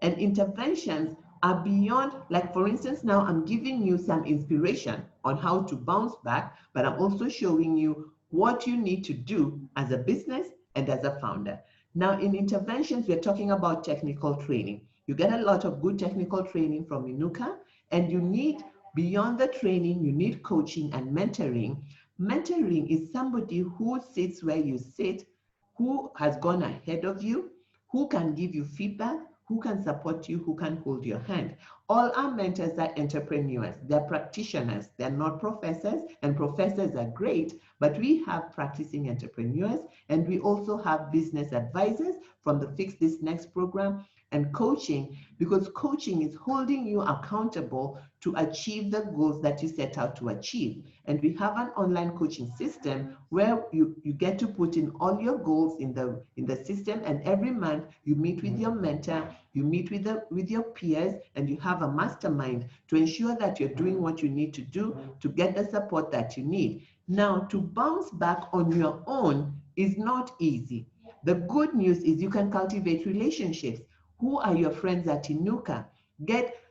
And interventions are beyond, like for instance, now I'm giving you some inspiration on how to bounce back, but I'm also showing you what you need to do as a business and as a founder. Now, in interventions, we're talking about technical training. You get a lot of good technical training from Inuka, and you need, beyond the training, you need coaching and mentoring. Mentoring is somebody who sits where you sit, who has gone ahead of you, who can give you feedback, who can support you, who can hold your hand. All our mentors are entrepreneurs, they're practitioners, they're not professors, and professors are great, but we have practicing entrepreneurs, and we also have business advisors from the Fix This Next program, and coaching, because coaching is holding you accountable to achieve the goals that you set out to achieve. And we have an online coaching system where you get to put in all your goals in the system, and every month you meet with your mentor, you meet with your peers, and you have a mastermind to ensure that you're doing what you need to do to get the support that you need. Now, to bounce back on your own is not easy. The good news is you can cultivate relationships. Who are your friends at Inuka?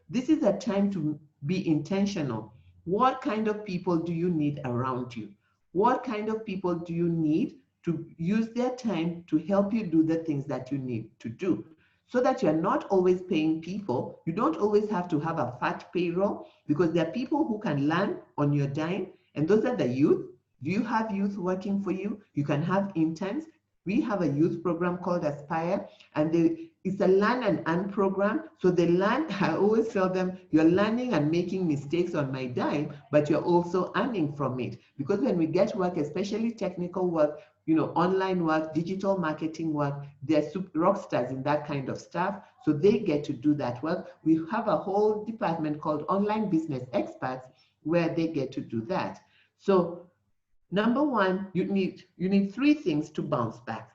This is a time to be intentional. What kind of people do you need around you? What kind of people do you need to use their time to help you do the things that you need to do? So that you're not always paying people. You don't always have to have a fat payroll, because there are people who can learn on your dime, and those are the youth. Do you have youth working for you? You can have interns. We have a youth program called Aspire, and it's a learn and earn program. So they learn, I always tell them, you're learning and making mistakes on my dime, but you're also earning from it. Because when we get work, especially technical work, online work, digital marketing work, they're rock stars in that kind of stuff. So they get to do that work. We have a whole department called Online Business Experts where they get to do that. So number one, you need three things to bounce back.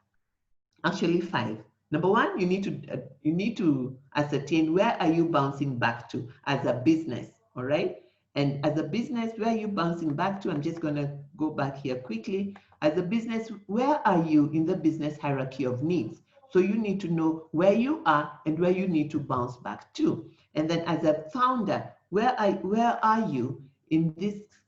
Actually, five. Number one, you need to ascertain where are you bouncing back to as a business, all right? And as a business, where are you bouncing back to? I'm just going to go back here quickly. As a business, where are you in the business hierarchy of needs? So you need to know where you are and where you need to bounce back to. And then as a founder, where are you in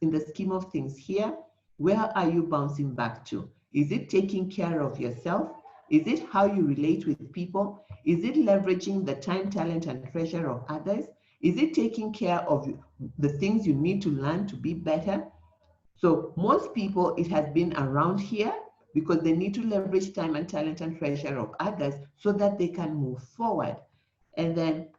the scheme of things here? Where are you bouncing back to? Is it taking care of yourself? Is it how you relate with people? Is it leveraging the time, talent, and treasure of others? Is it taking care of the things you need to learn to be better? So most people, it has been around here because they need to leverage time and talent and treasure of others so that they can move forward. And then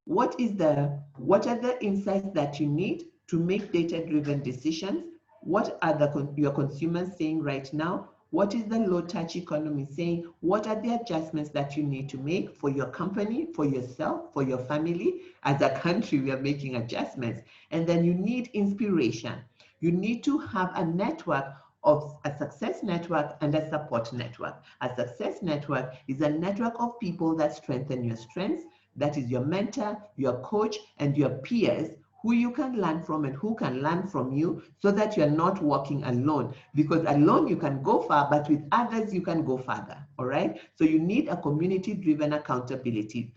what are the insights that you need to make data-driven decisions? What are your consumers saying right now? What is the low-touch economy saying? What are the adjustments that you need to make for your company, for yourself, for your family? As a country, we are making adjustments. And then you need inspiration. You need to have a network of a success network and a support network. A success network is a network of people that strengthen your strengths. That is your mentor, your coach, and your peers who you can learn from and who can learn from you, so that you're not walking alone. Because alone you can go far, but with others you can go farther, all right? So you need a community-driven accountability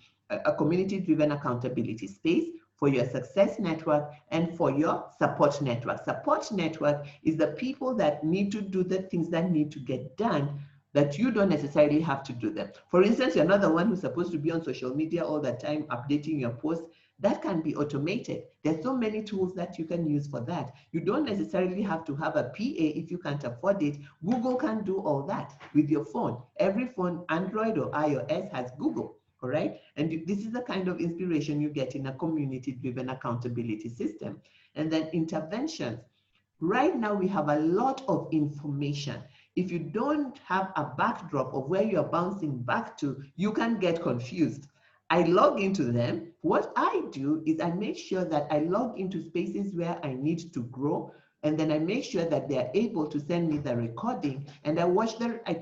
space for your success network and for your support network. Support network is the people that need to do the things that need to get done, that you don't necessarily have to do them. For instance, you're not the one who's supposed to be on social media all the time, updating your posts. That can be automated. There's so many tools that you can use for that. You don't necessarily have to have a PA if you can't afford it. Google can do all that with your phone. Every phone, Android or iOS, has Google, all right? And this is the kind of inspiration you get in a community-driven accountability system. And then interventions. Right now, we have a lot of information. If you don't have a backdrop of where you're bouncing back to, you can get confused. I log into them. What I do is I make sure that I log into spaces where I need to grow, and then I make sure that they're able to send me the recording, and I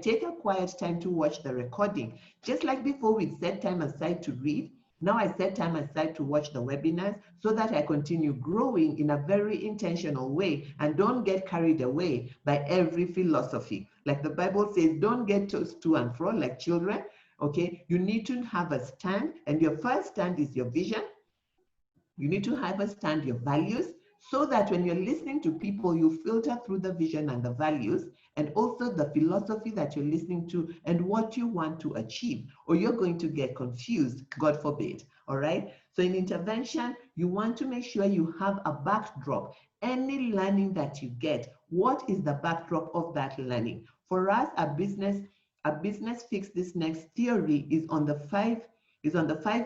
take a quiet time to watch the recording. Just like before, we set time aside to read, Now I set time aside to watch the webinars so that I continue growing in a very intentional way and don't get carried away by every philosophy. Like the Bible says, don't get tossed to and fro like children. Okay, you need to have a stand, and your first stand is your vision. You need to understand your values so that when you're listening to people, you filter through the vision and the values and also the philosophy that you're listening to and what you want to achieve, or you're going to get confused, God forbid. All right. So in intervention, you want to make sure you have a backdrop. Any learning that you get, what is the backdrop of that learning? For us, a business fix this next theory is on the 5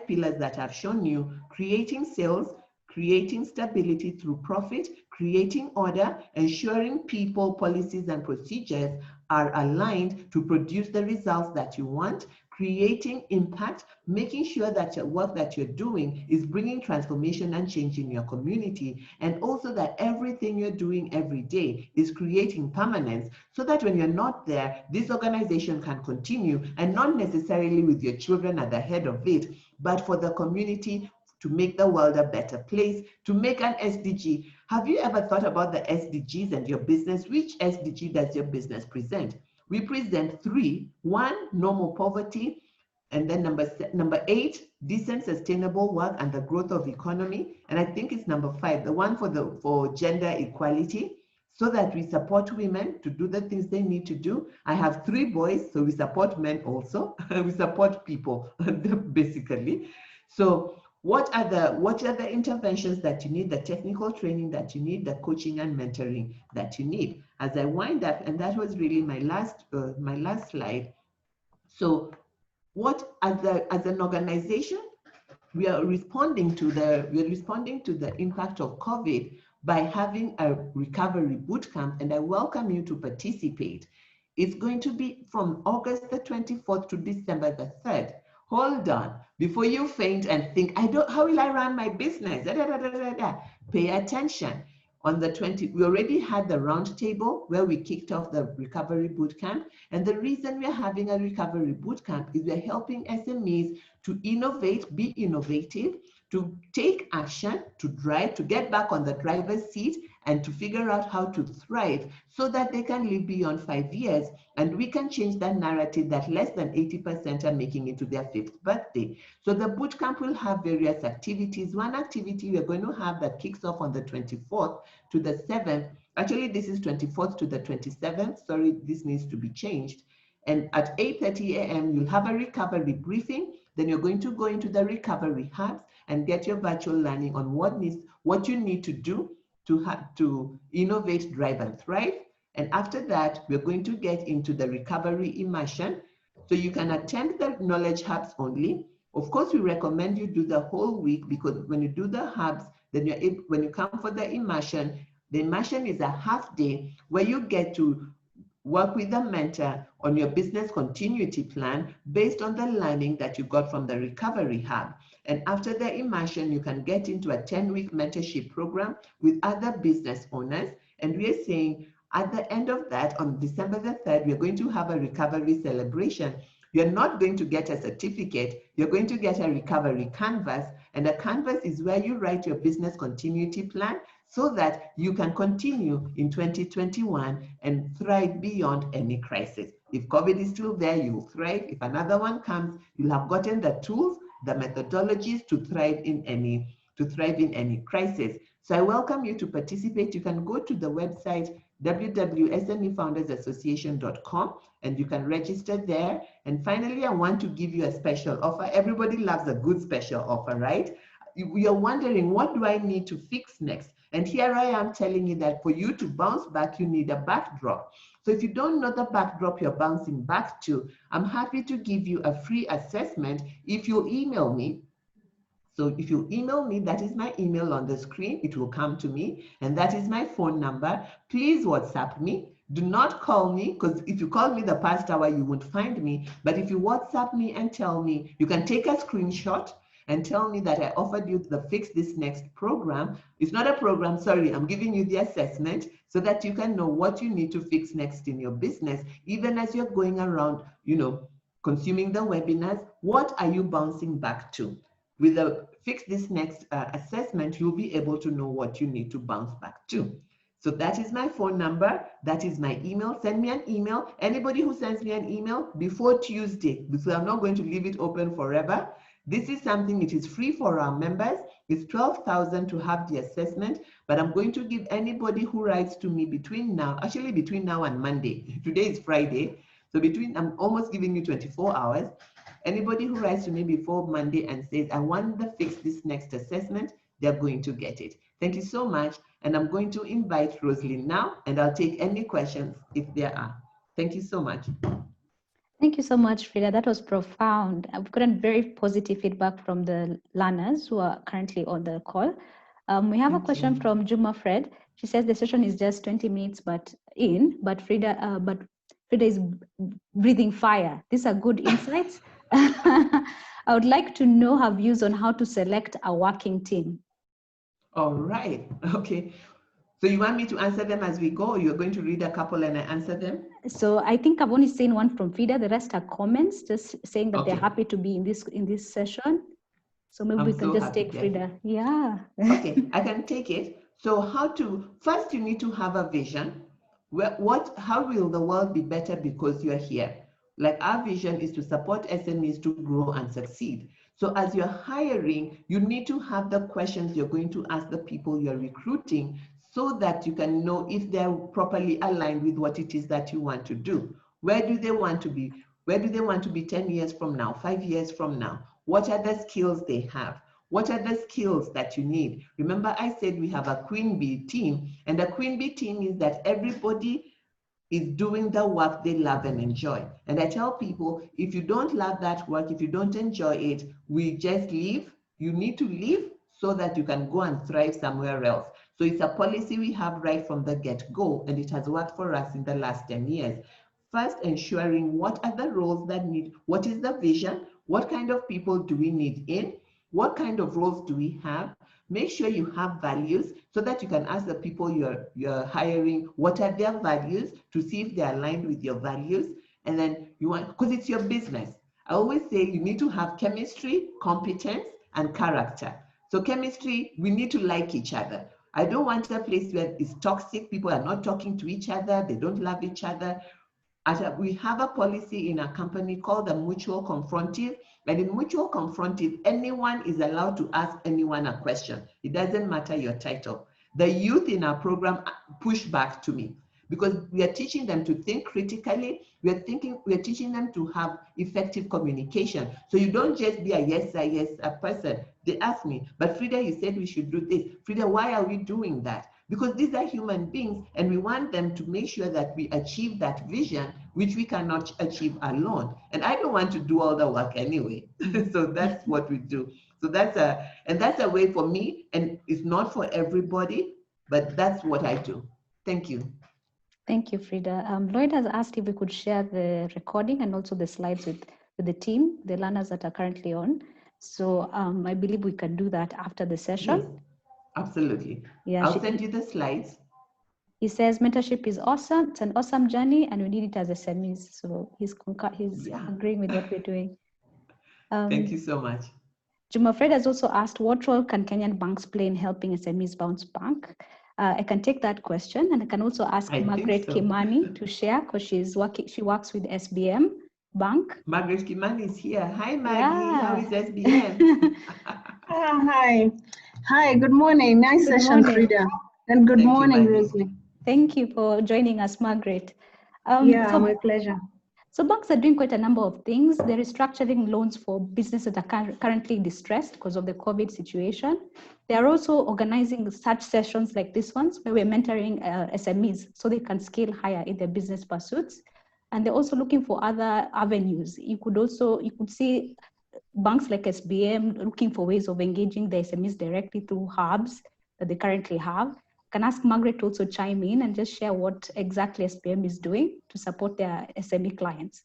pillars that I've shown you: creating sales, creating stability through profit, creating order, ensuring people, policies, and procedures are aligned to produce the results that you want, creating impact, making sure that your work that you're doing is bringing transformation and change in your community, and also that everything you're doing every day is creating permanence so that when you're not there, this organization can continue, and not necessarily with your children at the head of it, but for the community, to make the world a better place, to make an SDG. Have you ever thought about the SDGs and your business? Which SDG does your business present? We present 3. 1, no more poverty. And then number 8, decent, sustainable work and the growth of economy. And I think it's number 5, the one for gender equality, so that we support women to do the things they need to do. I have 3 boys, so we support men also. We support people, basically. So what are the interventions that you need, the technical training that you need, the coaching and mentoring that you need? As I wind up, and that was really my last slide. So what, as an organization, we are responding to the impact of COVID by having a recovery bootcamp, and I welcome you to participate. It's going to be from August the 24th to December the 3rd. Hold on, before you faint and think, how will I run my business? Pay attention. On the 20th, we already had the roundtable where we kicked off the recovery bootcamp. And the reason we're having a recovery bootcamp is we're helping SMEs to innovate, be innovative, to take action, to drive, to get back on the driver's seat, and to figure out how to thrive so that they can live beyond 5 years. And we can change that narrative that less than 80% are making it to their 5th birthday. So the bootcamp will have various activities. One activity we're going to have that kicks off on the 24th to the 7th. Actually, this is 24th to the 27th. Sorry, this needs to be changed. And at 8:30 a.m., you'll have a recovery briefing. Then you're going to go into the recovery hubs and get your virtual learning on what you need to do to innovate, drive, and thrive. And after that, we're going to get into the recovery immersion. So you can attend the knowledge hubs only. Of course, we recommend you do the whole week, because when you do the hubs, then when you come for the immersion is a half day where you get to work with a mentor on your business continuity plan based on the learning that you got from the recovery hub. And after the immersion, you can get into a 10-week mentorship program with other business owners. And we're saying at the end of that, on December the 3rd, we're going to have a recovery celebration. You're not going to get a certificate, you're going to get a recovery canvas. And a canvas is where you write your business continuity plan so that you can continue in 2021 and thrive beyond any crisis. If COVID is still there, you will thrive. If another one comes, you'll have gotten the tools, the methodologies to thrive in any crisis. So I welcome you to participate. You can go to the website www.smefoundersassociation.com and you can register there. And finally, I want to give you a special offer. Everybody loves a good special offer, right? You're wondering, what do I need to fix next? And here I am telling you that for you to bounce back, you need a backdrop. So if you don't know the backdrop you're bouncing back to, I'm happy to give you a free assessment if you email me. So if you email me, that is my email on the screen, it will come to me, and that is my phone number. Please WhatsApp me. Do not call me, because if you call me the past hour, you won't find me. But if you WhatsApp me and tell me, you can take a screenshot and tell me that I offered you the Fix This Next program. It's not a program, sorry, I'm giving you the assessment so that you can know what you need to fix next in your business, even as you're going around, consuming the webinars. What are you bouncing back to? with the Fix This Next assessment, you'll be able to know what you need to bounce back to. So that is my phone number. That is my email. Send me an email. Anybody who sends me an email before Tuesday, because I'm not going to leave it open forever. This is something, it is free for our members. It's 12,000 to have the assessment, but I'm going to give anybody who writes to me between now and Monday. Today is Friday. So I'm almost giving you 24 hours. Anybody who writes to me before Monday and says, I want the Fix This Next assessment, they're going to get it. Thank you so much. And I'm going to invite Rosalind now, and I'll take any questions if there are. Thank you so much.
Thank you so much, Frida. That was profound. I've gotten very positive feedback from the learners who are currently on the call. We have a question from Juma Fred. She says the session is just 20 minutes, but Frida is breathing fire. These are good insights. I would like to know her views on how to select a working team.
All right. Okay. So you want me to answer them as we go, or you're going to read a couple and I answer them?
So I think I've only seen one from Frida. The rest are comments, just saying that they're happy to be in this session. So maybe we can just take Frida. Yeah.
Okay, I can take it. So first you need to have a vision. How will the world be better because you're here? Like our vision is to support SMEs to grow and succeed. So as you're hiring, you need to have the questions you're going to ask the people you're recruiting so that you can know if they're properly aligned with what it is that you want to do. Where do they want to be? Where do they want to be 10 years from now, 5 years from now? What are the skills they have? What are the skills that you need? Remember, I said we have a Queen Bee team, and the Queen Bee team is that everybody is doing the work they love and enjoy. And I tell people, if you don't love that work, if you don't enjoy it, we just leave. You need to leave so that you can go and thrive somewhere else. So it's a policy we have right from the get-go, and it has worked for us in the last 10 years. First, ensuring what are the roles that need, what is the vision, what kind of people do we need in, what kind of roles do we have? Make sure you have values so that you can ask the people you're hiring, what are their values, to see if they're aligned with your values. And then because it's your business. I always say you need to have chemistry, competence, and character. So chemistry, we need to like each other. I don't want a place where it's toxic, people are not talking to each other, they don't love each other. We have a policy in our company called the mutual confrontive. And in mutual confrontive, anyone is allowed to ask anyone a question. It doesn't matter your title. The youth in our program push back to me because we are teaching them to think critically. We are teaching them to have effective communication. So you don't just be a yes person. They ask me, but Frida, you said we should do this. Frida, why are we doing that? Because these are human beings and we want them to make sure that we achieve that vision, which we cannot achieve alone. And I don't want to do all the work anyway. So that's what we do. So that's a way for me, and it's not for everybody, but that's what I do. Thank you.
Thank you, Frida. Lloyd has asked if we could share the recording and also the slides with the team, the learners that are currently on. So I believe we can do that after the session.
Yes, absolutely.
Yeah,
I'll send you the slides.
He says mentorship is awesome. It's an awesome journey and we need it as SMEs. So he's agreeing with what we're doing.
Thank you so much.
Juma Fred has also asked, what role can Kenyan banks play in helping SMEs bounce back? I can take that question, and I can also ask Margaret Kimani to share because she works with SBM Bank.
Margaret Kimani is here. Hi, Maggie. How is SBM?
Hi. Good morning. Nice session, Frida. And good morning, Rosalie.
Thank you for joining us, Margaret.
My pleasure.
So banks are doing quite a number of things. They're restructuring loans for businesses that are currently distressed because of the COVID situation. They are also organizing such sessions like this ones where we're mentoring SMEs so they can scale higher in their business pursuits. And they're also looking for other avenues. You could see banks like SBM looking for ways of engaging the SMEs directly through hubs that they currently have. Can ask Margaret to also chime in and just share what exactly SBM is doing to support their SME clients.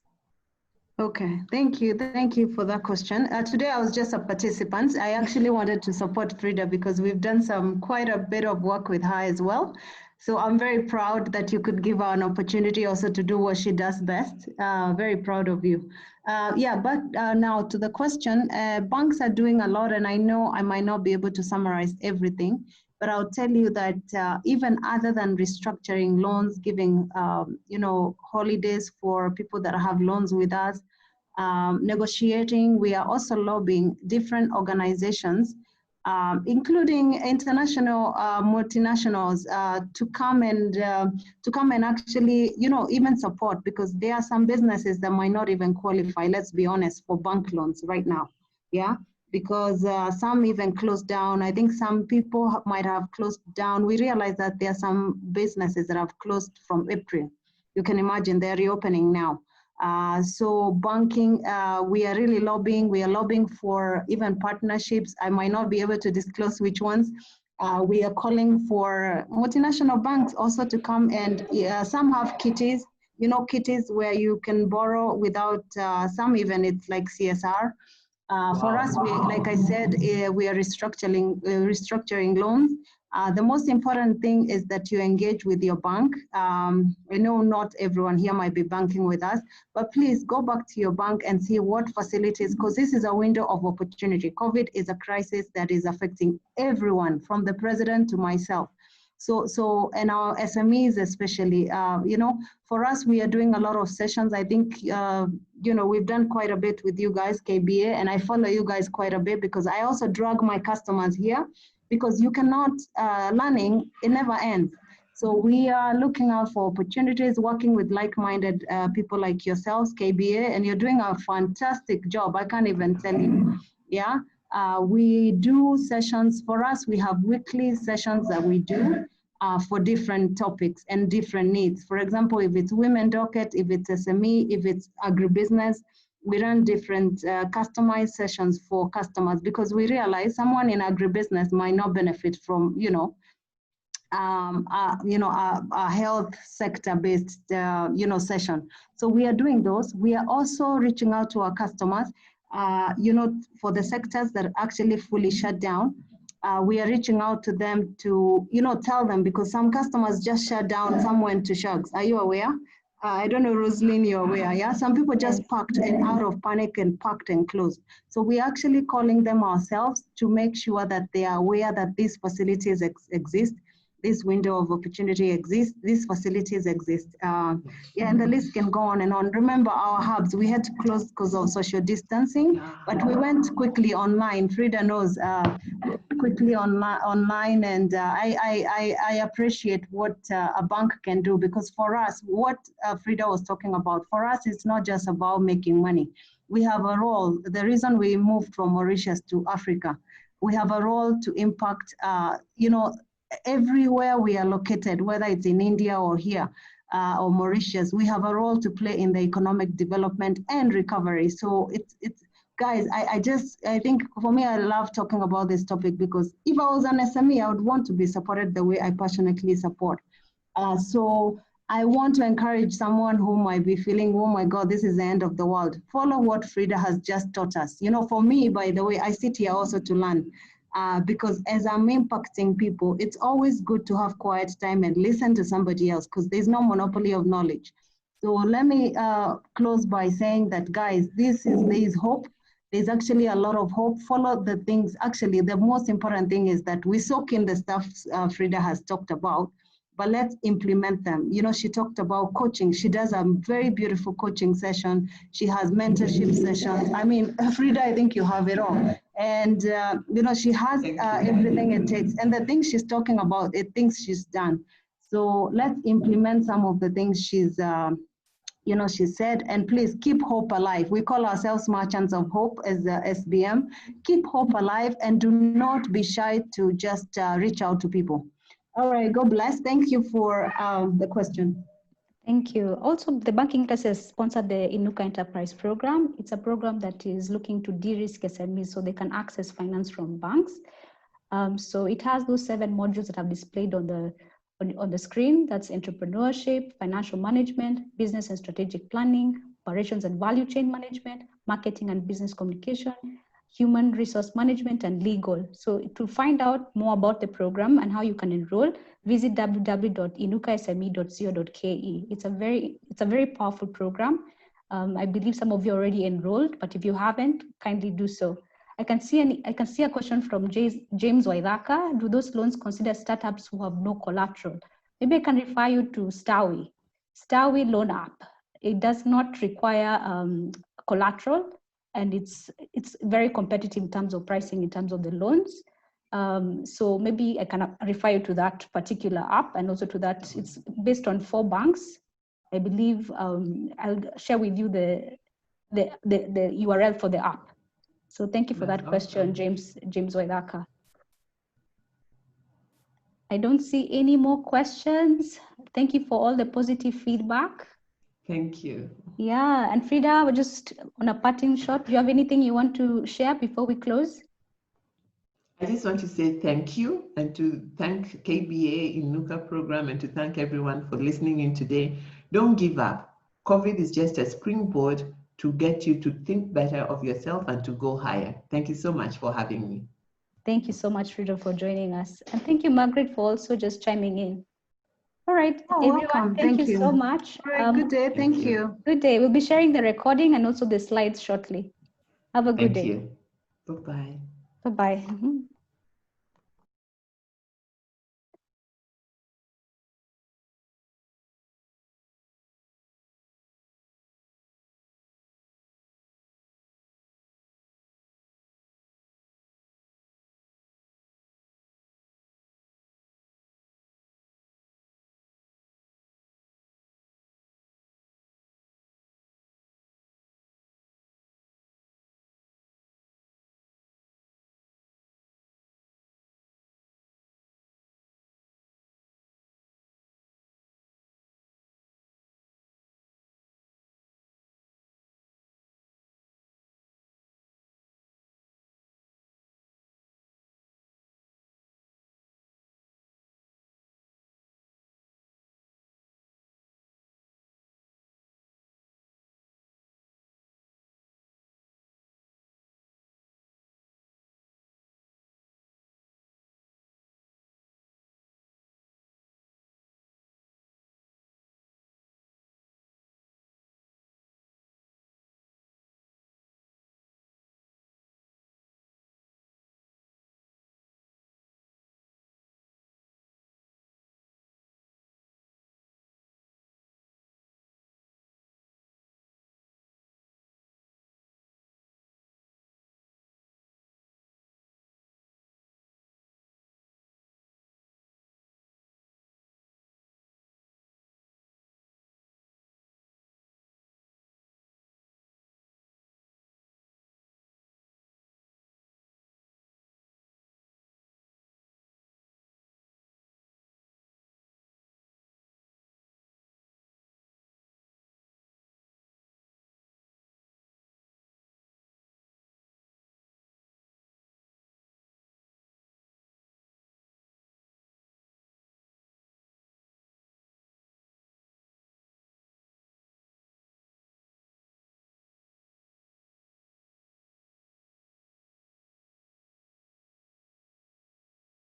Okay, thank you. Thank you for that question. Today I was just a participant. I actually wanted to support Frida because we've done quite a bit of work with her as well. So I'm very proud that you could give her an opportunity also to do what she does best. Very proud of you. But now to the question, banks are doing a lot, and I know I might not be able to summarize everything, but I'll tell you that even other than restructuring loans, giving holidays for people that have loans with us, negotiating, we are also lobbying different organizations, including international multinationals, to come and actually, even support, because there are some businesses that might not even qualify, let's be honest, for bank loans right now. Yeah, because some even closed down. I think some people might have closed down. We realize that there are some businesses that have closed from April. You can imagine they're reopening now. So banking, we are really lobbying. We are lobbying for even partnerships. I might not be able to disclose which ones. We are calling for multinational banks also to come, and some have kitties, kitties where you can borrow without, some even it's like CSR. For us, like I said, we are restructuring loans. The most important thing is that you engage with your bank. I know not everyone here might be banking with us, but please go back to your bank and see what facilities, because this is a window of opportunity. COVID is a crisis that is affecting everyone, from the president to myself. So and our SMEs especially, for us, we are doing a lot of sessions. I think, we've done quite a bit with you guys, KBA, and I follow you guys quite a bit because I also drag my customers here, because you cannot, learning, it never ends. So we are looking out for opportunities, working with like-minded people like yourselves, KBA, and you're doing a fantastic job. I can't even tell you, yeah? We do sessions. For us, we have weekly sessions that we do for different topics and different needs. For example, if it's women docket, if it's SME, if it's agribusiness, we run different customized sessions for customers, because we realize someone in agribusiness might not benefit from, a health sector-based, session. So we are doing those. We are also reaching out to our customers, for the sectors that are actually fully shut down. We are reaching out to them to, tell them, because some customers just shut down, some went to shugs. Are you aware? I don't know, Rosalind, you're aware, yeah? Some people just packed and out of panic and packed and closed. So we're actually calling them ourselves to make sure that they are aware that these facilities exist, this window of opportunity exists, these facilities exist. And the list can go on and on. Remember our hubs, we had to close because of social distancing, but we went quickly online. Frida knows, quickly online, and I appreciate what a bank can do, because for us, what Frida was talking about, for us, it's not just about making money. We have a role. The reason we moved from Mauritius to Africa, we have a role to impact, everywhere we are located, whether it's in India or here, or Mauritius, we have a role to play in the economic development and recovery. So it's guys, I think for me, I love talking about this topic, because if I was an SME, I would want to be supported the way I passionately support. So I want to encourage someone who might be feeling, oh my God, this is the end of the world. Follow what Frida has just taught us. For me, by the way, I sit here also to learn. Because as I'm impacting people, it's always good to have quiet time and listen to somebody else, because there's no monopoly of knowledge. So let me close by saying that, guys, there is hope. There's actually a lot of hope. Follow the things. Actually, the most important thing is that we soak in the stuff Frida has talked about, but let's implement them. She talked about coaching. She does a very beautiful coaching session. She has mentorship sessions. I mean, Frida, I think you have it all. And, she has everything it takes. And the things she's talking about, things she's done. So let's implement some of the things she's said, and please keep hope alive. We call ourselves merchants of hope as the SBM. Keep hope alive and do not be shy to just reach out to people. All right, God bless. Thank you for the question.
Thank you. Also, the banking industry has sponsored the Inuka Enterprise Program. It's a program that is looking to de-risk SMEs so they can access finance from banks. So it has those 7 modules that I've displayed on the screen. That's entrepreneurship, financial management, business and strategic planning, operations and value chain management, marketing and business communication, human resource management, and legal. So to find out more about the program and how you can enroll, visit www.inukasme.co.ke. It's a very powerful program. I believe some of you already enrolled, but if you haven't, kindly do so. I can see a question from James Waithaka. Do those loans consider startups who have no collateral? Maybe I can refer you to Stawi loan app. It does not require collateral, and it's very competitive in terms of pricing, in terms of the loans. So maybe I can refer you to that particular app, and also to that, it's based on 4 banks. I believe I'll share with you the URL for the app. So thank you for that question, James Waithaka. I don't see any more questions. Thank you for all the positive feedback.
Thank you.
Yeah, and Frida, we're just on a parting shot. Do you have anything you want to share before we close?
I just want to say thank you, and to thank KBA Inuka program, and to thank everyone for listening in today. Don't give up. COVID is just a springboard to get you to think better of yourself and to go higher. Thank you so much for having me.
Thank you so much, Frida, for joining us. And thank you, Margaret, for also just chiming in. All right, everyone,
welcome.
thank you so much.
All right, good day. Thank you.
Good day. We'll be sharing the recording and also the slides shortly. Have a good day.
Thank you. Bye-bye.
Bye-bye.